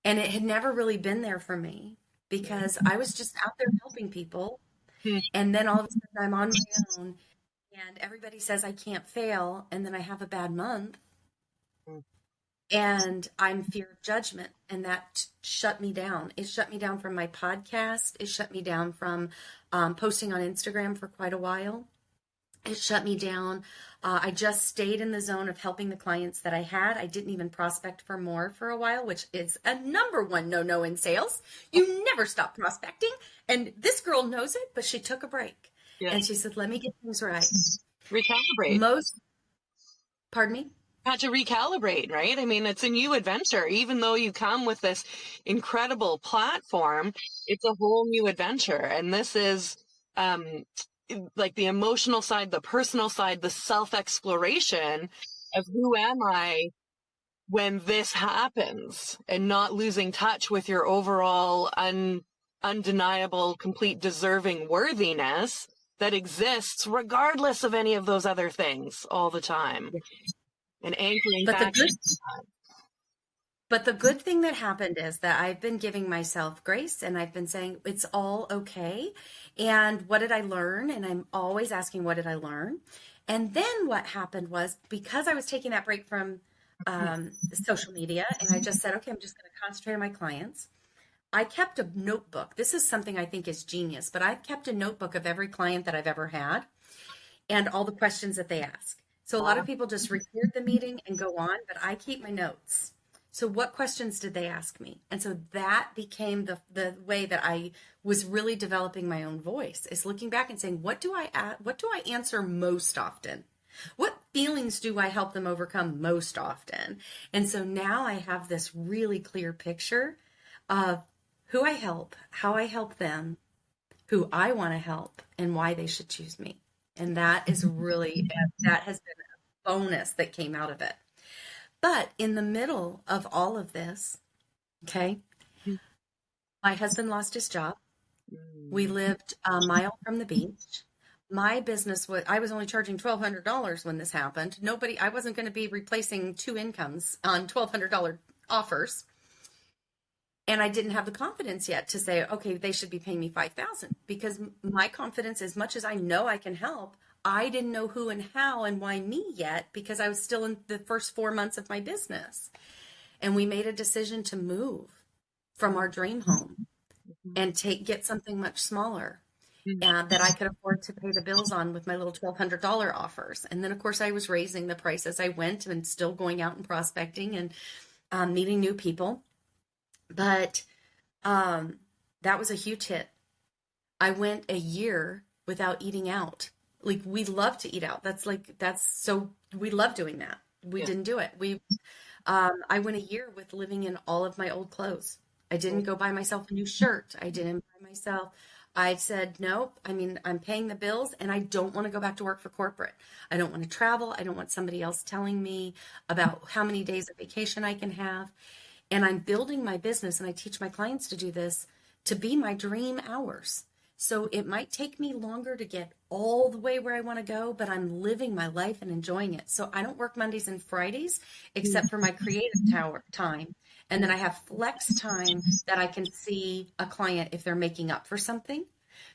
And it had never really been there for me because I was just out there helping people. And then all of a sudden I'm on my own and everybody says I can't fail. And then I have a bad month and I'm fear of judgment. And that shut me down. It shut me down from my podcast. It shut me down from posting on Instagram for quite a while. It shut me down. I just stayed in the zone of helping the clients that I had. I didn't even prospect for more for a while, which is a number one no-no in sales. You never stop prospecting. And this girl knows it, but she took a break. Yeah. And she said, let me get things right. Recalibrate. Pardon me? Had to recalibrate, right? I mean, it's a new adventure. Even though you come with this incredible platform, it's a whole new adventure. And this is like the emotional side, the personal side, the self-exploration of who am I when this happens, and not losing touch with your overall undeniable, complete deserving worthiness that exists regardless of any of those other things all the time. And anchoring back. But the good thing that happened is that I've been giving myself grace and I've been saying it's all okay. And what did I learn? And I'm always asking, what did I learn? And then what happened was, because I was taking that break from social media and I just said, okay, I'm just going to concentrate on my clients. I kept a notebook. This is something I think is genius, but I've kept a notebook of every client that I've ever had and all the questions that they ask. So a lot of people just record the meeting and go on, but I keep my notes. So what questions did they ask me? And so that became the way that I was really developing my own voice, is looking back and saying, what do I answer most often? What feelings do I help them overcome most often? And so now I have this really clear picture of who I help, how I help them, who I want to help, and why they should choose me. And that has been a bonus that came out of it. But in the middle of all of this, okay, my husband lost his job. We lived a mile from the beach. My business I was only charging $1,200 when this happened. I wasn't going to be replacing two incomes on $1,200 offers. And I didn't have the confidence yet to say, okay, they should be paying me $5,000, because my confidence, as much as I know I can help, I didn't know who and how and why me yet, because I was still in the first 4 months of my business. And we made a decision to move from our dream home and get something much smaller that I could afford to pay the bills on with my little $1,200 offers. And then, of course, I was raising the price as I went and still going out and prospecting and meeting new people. But that was a huge hit. I went a year without eating out. Like, we love to eat out. We love doing that. We didn't do it. I went a year with living in all of my old clothes. I didn't go buy myself a new shirt. I said, nope. I mean, I'm paying the bills and I don't want to go back to work for corporate. I don't want to travel. I don't want somebody else telling me about how many days of vacation I can have. And I'm building my business, and I teach my clients to do this, to be my dream hours. So it might take me longer to get all the way where I want to go, but I'm living my life and enjoying it. So I don't work Mondays and Fridays except for my creative time. And then I have flex time that I can see a client if they're making up for something.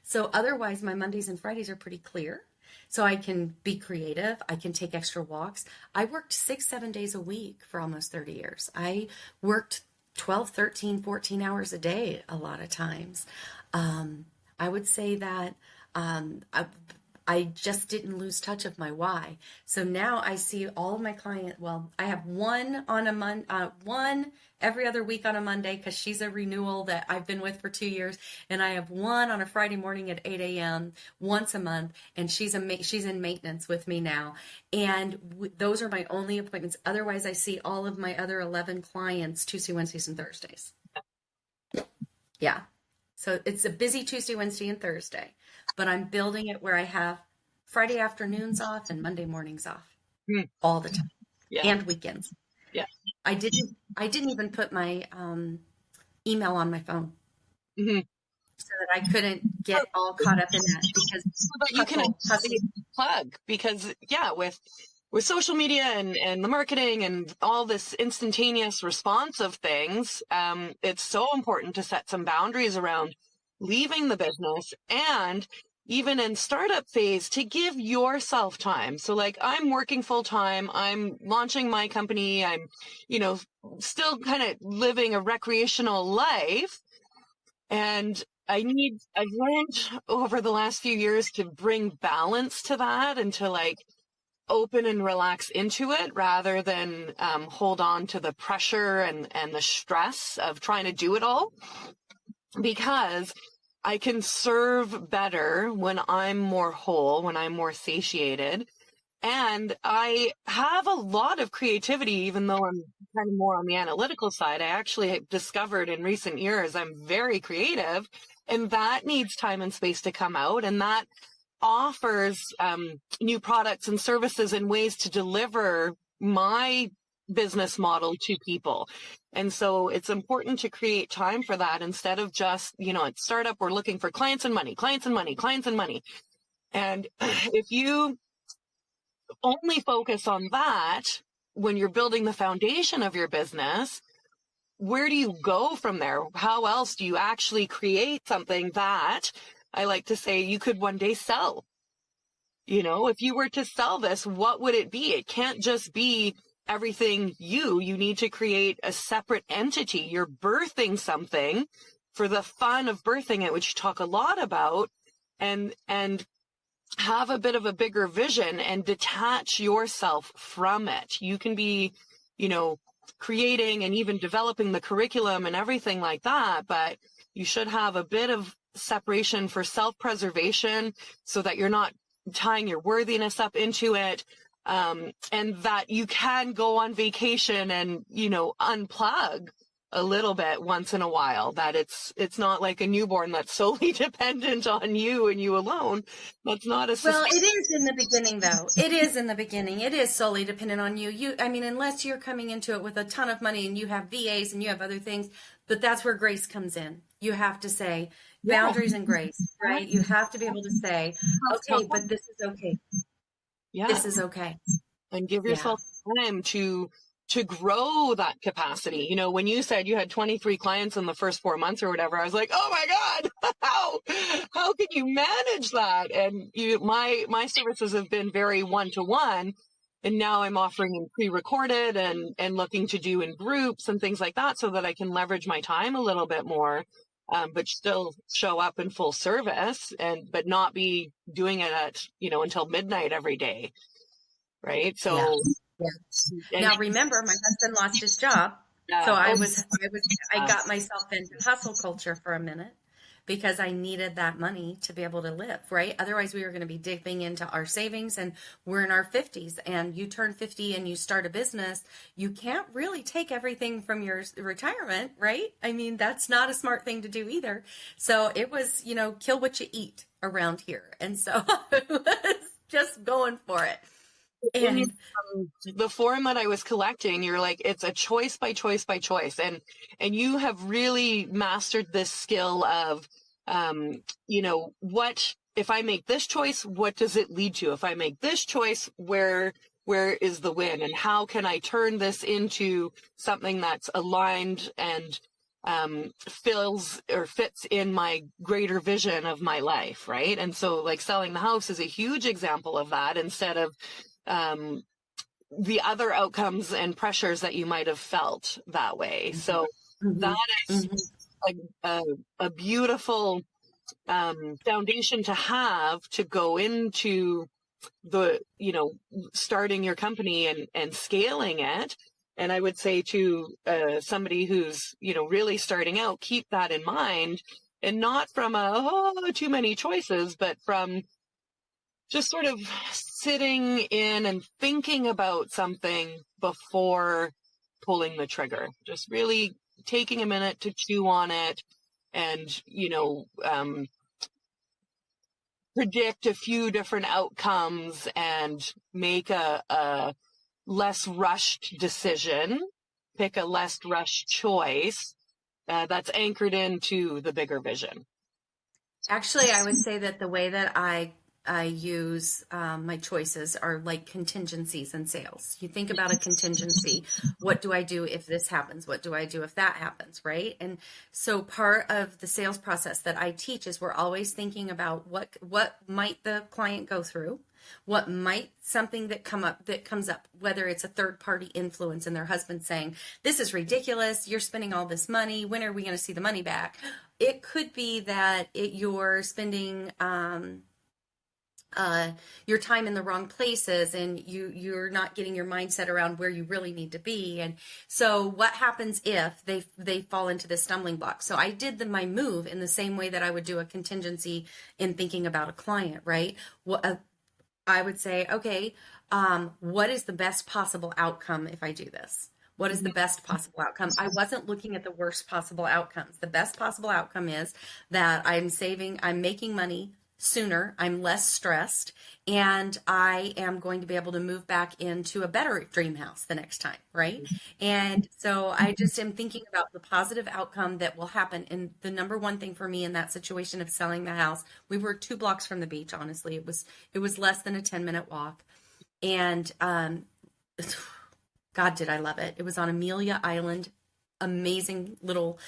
So otherwise, my Mondays and Fridays are pretty clear. So I can be creative. I can take extra walks. I worked 6-7 days a week for almost 30 years. I worked 12, 13, 14 hours a day a lot of times. I would say that I just didn't lose touch of my why. So now I see all of my clients. Well, I have one every other week on a Monday, because she's a renewal that I've been with for 2 years. And I have one on a Friday morning at 8 a.m. once a month. And she's in maintenance with me now. And those are my only appointments. Otherwise, I see all of my other 11 clients Tuesday, Wednesdays, and Thursdays. Yeah. So it's a busy Tuesday, Wednesday, and Thursday. But I'm building it where I have Friday afternoons off and Monday mornings off all the time, and weekends. Yeah. I didn't I didn't even put my email on my phone Mm-hmm. so that I couldn't get all caught up in that because So that you can hustle. plug, because with social media and the marketing and all this instantaneous response of things, it's so important to set some boundaries around leaving the business, and even in startup phase, to give yourself time. So like, I'm working full time, I'm launching my company, I'm, still kind of living a recreational life. And I've learned over the last few years to bring balance to that and to like open and relax into it rather than hold on to the pressure and the stress of trying to do it all, because I can serve better when I'm more whole, when I'm more satiated. And I have a lot of creativity, even though I'm kind of more on the analytical side. I actually have discovered in recent years I'm very creative, and that needs time and space to come out. And that offers new products and services and ways to deliver my business model to people. And so it's important to create time for that instead of just, at startup, we're looking for clients and money, clients and money, clients and money. And if you only focus on that when you're building the foundation of your business, where do you go from there? How else do you actually create something that I like to say you could one day sell? If you were to sell this, what would it be? It can't just be everything you need to create a separate entity. You're birthing something for the fun of birthing it, which you talk a lot about, and have a bit of a bigger vision and detach yourself from it. You can be, creating and even developing the curriculum and everything like that, but you should have a bit of separation for self-preservation so that you're not tying your worthiness up into it, and that you can go on vacation and, unplug a little bit once in a while, that it's not like a newborn that's solely dependent on you and you alone. That's not a Well, it is in the beginning, though. It is in the beginning. It is solely dependent on you. Unless you're coming into it with a ton of money and you have VAs and you have other things, but that's where grace comes in. You have to say boundaries and grace, right? You have to be able to say, okay, but this is okay. Yeah. This is okay. And give yourself time to grow that capacity. When you said you had 23 clients in the first 4 months or whatever, I was like, oh my God, how can you manage that? And my services have been very one-to-one, and now I'm offering in pre-recorded and looking to do in groups and things like that so that I can leverage my time a little bit more, but still show up in full service but not be doing it at, until midnight every day. Right. So now remember, my husband lost his job. So I got myself into hustle culture for a minute because I needed that money to be able to live, right? Otherwise we were going to be dipping into our savings, and we're in our 50s, and you turn 50 and you start a business. You can't really take everything from your retirement, right? That's not a smart thing to do either. So it was, kill what you eat around here. And so I was just going for it. And the form that I was collecting, you're like, it's a choice by choice by choice. And you have really mastered this skill of, what, if I make this choice, what does it lead to? If I make this choice, where is the win? And how can I turn this into something that's aligned and fits in my greater vision of my life, right? And so like selling the house is a huge example of that, instead of the other outcomes and pressures that you might have felt that way. So that is like a beautiful foundation to have to go into the, starting your company and scaling it. And I would say to somebody who's, really starting out, keep that in mind, and not from too many choices, but from just sort of sitting in and thinking about something before pulling the trigger, just really taking a minute to chew on it and, predict a few different outcomes and make a less rushed decision pick a less rush choice that's anchored into the bigger vision. Actually, I would say that the way that I use my choices are like contingencies in sales. You think about a contingency. What do I do if this happens? What do I do if that happens? Right. And so part of the sales process that I teach is we're always thinking about what might the client go through? What might something that comes up, whether it's a third party influence and their husband saying, this is ridiculous. You're spending all this money. When are we going to see the money back? It could be that you're spending, your time in the wrong places and you're not getting your mindset around where you really need to be. And so what happens if they fall into this stumbling block? So I did my move in the same way that I would do a contingency in thinking about a client, right? I would say, okay, what is the best possible outcome if I do this? What is the best possible outcome? I wasn't looking at the worst possible outcomes. The best possible outcome is that I'm making money sooner, I'm less stressed, and I am going to be able to move back into a better dream house the next time, right? And so I just am thinking about the positive outcome that will happen. And the number one thing for me in that situation of selling the house, we were 2 blocks from the beach, honestly. It was less than a 10-minute walk. And God, did I love it. It was on Amelia Island, amazing little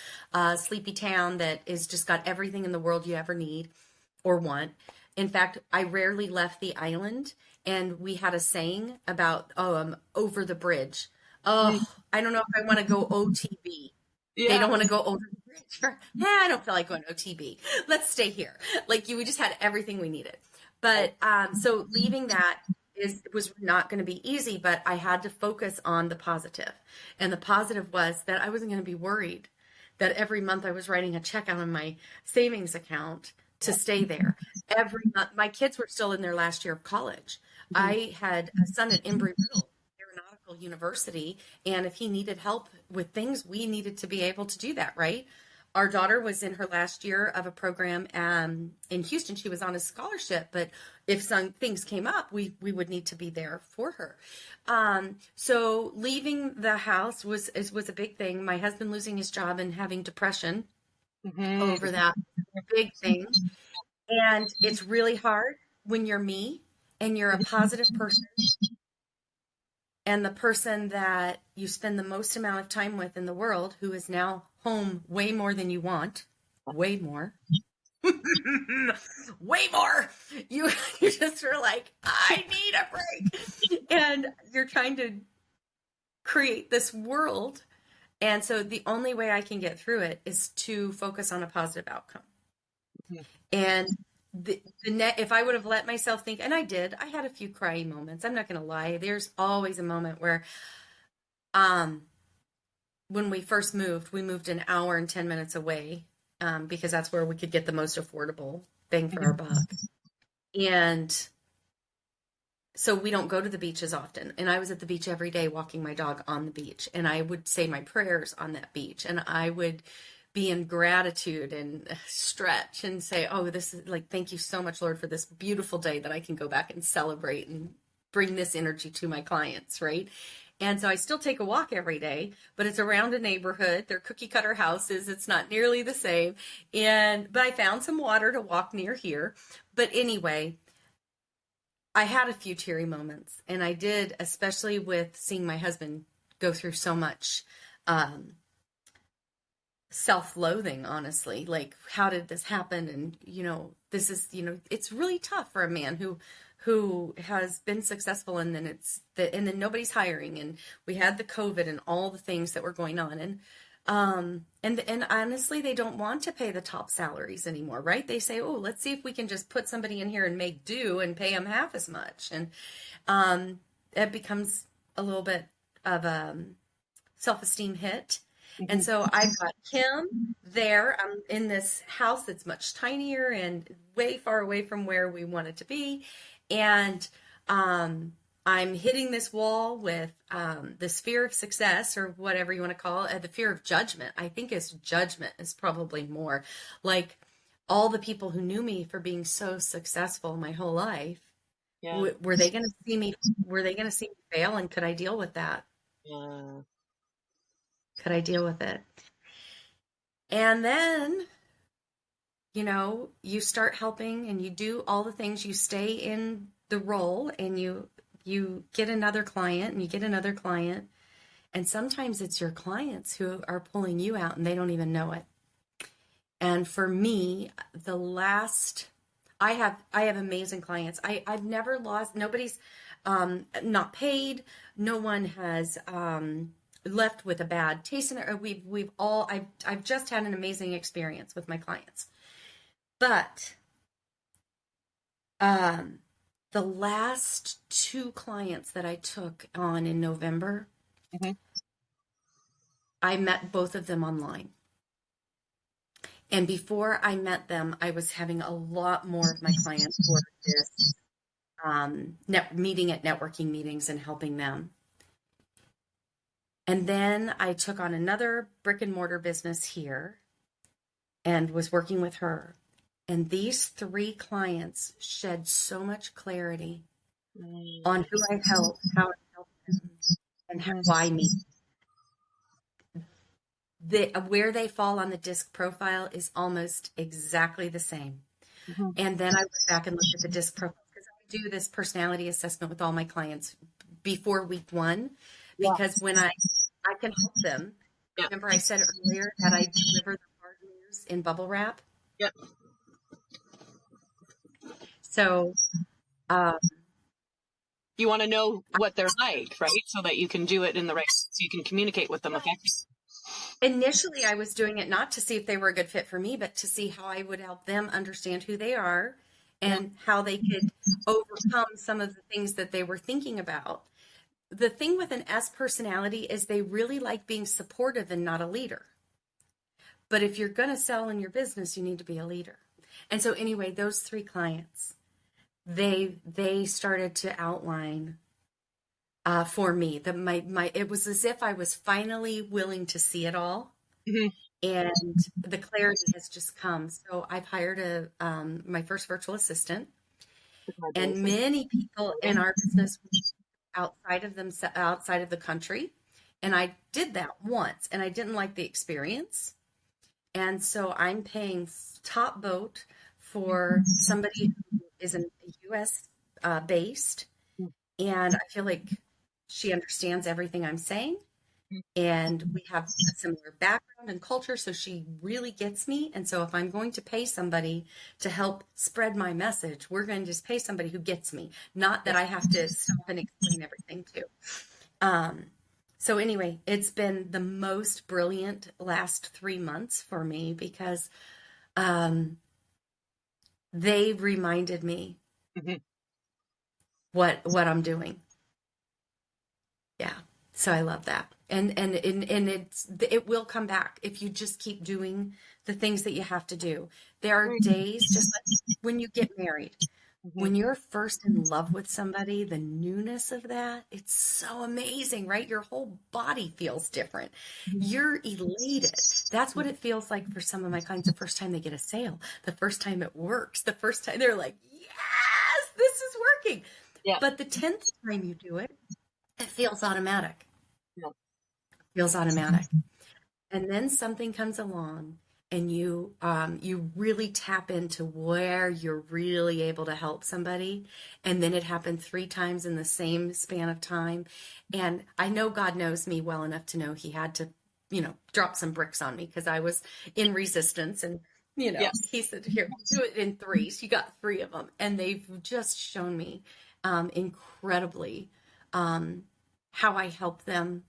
sleepy town that is just got everything in the world you ever need or want. In fact, I rarely left the island, and we had a saying about over the bridge. Oh, I don't know if I want to go OTB. Yeah. They don't want to go over the bridge. I don't feel like going OTB. Let's stay here. We just had everything we needed. But so leaving that was not going to be easy, but I had to focus on the positive. And the positive was that I wasn't going to be worried that every month I was writing a check out of my savings account to stay there. Every month, my kids were still in their last year of college. I had a son at Embry-Riddle Aeronautical University, and if he needed help with things, we needed to be able to do that, right? Our daughter was in her last year of a program in Houston. She was on a scholarship, but if some things came up, we would need to be there for her. So leaving the house was a big thing. My husband losing his job and having depression over that, a big thing. And it's really hard when you're me and you're a positive person and the person that you spend the most amount of time with in the world, who is now home way more than you want, way more, way more. You just are like, I need a break. And you're trying to create this world. And so the only way I can get through it is to focus on a positive outcome. And if I would have let myself think, and I did, I had a few crying moments. I'm not going to lie. There's always a moment where, when we first moved, we moved an hour and 10 minutes away, because that's where we could get the most affordable bang for our buck. And so we don't go to the beach as often. And I was at the beach every day walking my dog on the beach. And I would say my prayers on that beach. And I would be in gratitude and stretch and say, oh, this is thank you so much, Lord, for this beautiful day that I can go back and celebrate and bring this energy to my clients, right? And so I still take a walk every day, but it's around a neighborhood. They're cookie cutter houses. It's not nearly the same. But I found some water to walk near here. But anyway, I had a few teary moments, and I did, especially with seeing my husband go through so much self-loathing, honestly. How did this happen? And, this is, it's really tough for a man who has been successful, and then and then nobody's hiring, and we had the COVID and all the things that were going on. And honestly, they don't want to pay the top salaries anymore, right? They say, oh, let's see if we can just put somebody in here and make do and pay them half as much. And it becomes a little bit of a self-esteem hit. And so I've got him there. I'm in this house that's much tinier and way far away from where we want it to be. And I'm hitting this wall with this fear of success, or whatever you want to call it, the fear of judgment. I think judgment is probably more like all the people who knew me for being so successful my whole life. Yeah. Were they going to see me? Were they going to see me fail? And could I deal with that? Yeah. Could I deal with it? And then, you start helping and you do all the things, you stay in the role, and you get another client and you get another client. And sometimes it's your clients who are pulling you out and they don't even know it. And for me, I have amazing clients. I've never lost, nobody's not paid. No one has left with a bad taste in it. I've just had an amazing experience with my clients. But the last 2 clients that I took on in November, Mm-hmm. I met both of them online. And before I met them, I was having a lot more of my clients for this meeting at networking meetings and helping them. And then I took on another brick and mortar business here and was working with her. And these 3 clients shed so much clarity on who I help, how I help them, and why me. Where they fall on the DISC profile is almost exactly the same. Mm-hmm. And then I went back and looked at the DISC profile, because I do this personality assessment with all my clients before week 1, because when I can help them. Yep. Remember I said earlier that I deliver the hard news in bubble wrap? Yep. So you want to know what they're like, right? So that you can do it in the right, so you can communicate with them effectively. Initially, I was doing it not to see if they were a good fit for me, but to see how I would help them understand who they are and how they could overcome some of the things that they were thinking about. The thing with an S personality is they really like being supportive and not a leader. But if you're going to sell in your business, you need to be a leader. And so anyway, those 3 clients, they started to outline for me that it was as if I was finally willing to see it all. Mm-hmm. And the clarity has just come. So I've hired my first virtual assistant, and many people in our business outside of the country. And I did that once and I didn't like the experience. And so I'm paying top boat for somebody who is a US based. And I feel like she understands everything I'm saying. And we have a similar background and culture, so she really gets me. And so if I'm going to pay somebody to help spread my message, we're going to just pay somebody who gets me, not that I have to stop and explain everything to. So anyway, it's been the most brilliant last 3 months for me, because they reminded me what I'm doing. Yeah. So I love that. And it will come back if you just keep doing the things that you have to do. There are days, just like when you get married, when you're first in love with somebody, the newness of that, it's so amazing, right? Your whole body feels different. You're elated. That's what it feels like for some of my clients. The first time they get a sale, the first time it works, the first time they're like, yes, this is working. Yeah. But the 10th time you do it, it feels automatic. Yeah. It feels automatic. And then something comes along and you really tap into where you're really able to help somebody. And then it happened 3 times in the same span of time. And I know God knows me well enough to know he had to, drop some bricks on me, because I was in resistance. And, he said, here, do it in 3. So you got 3 of them. And they've just shown me incredibly how I help them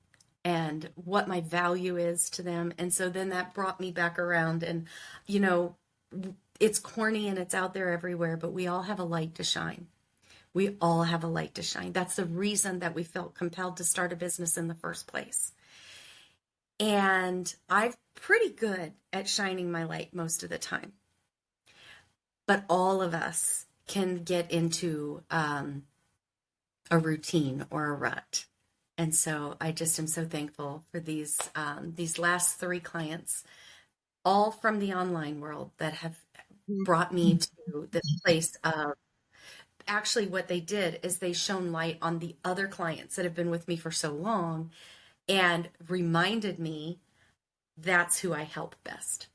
and what my value is to them. And so then that brought me back around. And, it's corny and it's out there everywhere, but we all have a light to shine. We all have a light to shine. That's the reason that we felt compelled to start a business in the first place. And I'm pretty good at shining my light most of the time. But all of us can get into a routine or a rut. And so I just am so thankful for these last 3 clients, all from the online world, that have brought me to this place of, actually what they did is they shone light on the other clients that have been with me for so long and reminded me that's who I help best.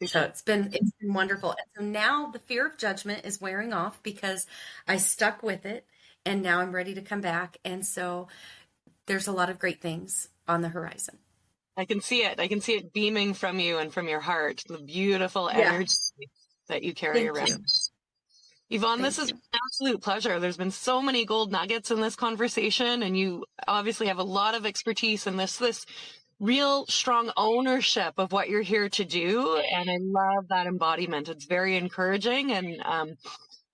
So it's been wonderful. And so now the fear of judgment is wearing off because I stuck with it, and now I'm ready to come back. And so there's a lot of great things on the horizon. I can see it. I can see it beaming from you and from your heart, the beautiful Yeah. energy that you carry Thank around. you. Yvonne, Thank this is you. an absolute pleasure. There's been so many gold nuggets in this conversation, and you obviously have a lot of expertise in this real strong ownership of what you're here to do. And I love that embodiment. It's very encouraging, and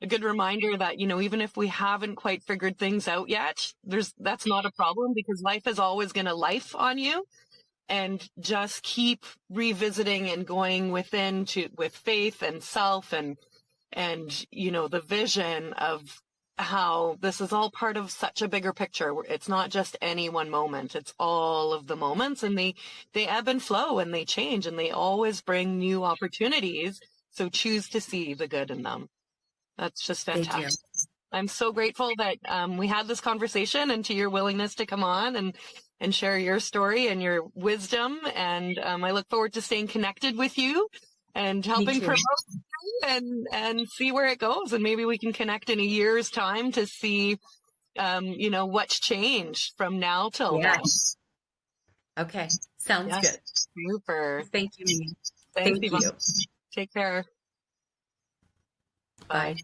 a good reminder that, you know, even if we haven't quite figured things out yet, that's not a problem, because life is always going to life on you. And just keep revisiting and going within with faith and self and, you know, the vision of how this is all part of such a bigger picture. It's not just any one moment. It's all of the moments, and they ebb and flow, and they change, and they always bring new opportunities. So choose to see the good in them. That's just fantastic. Thank you. I'm so grateful that we had this conversation, and to your willingness to come on and share your story and your wisdom. And I look forward to staying connected with you and helping promote and see where it goes. And maybe we can connect in a year's time to see, you know, what's changed from now till then. Okay. Sounds good. Super. Thank you, Mimi. Thanks, Thank Yvonne. you. Take care. Bye.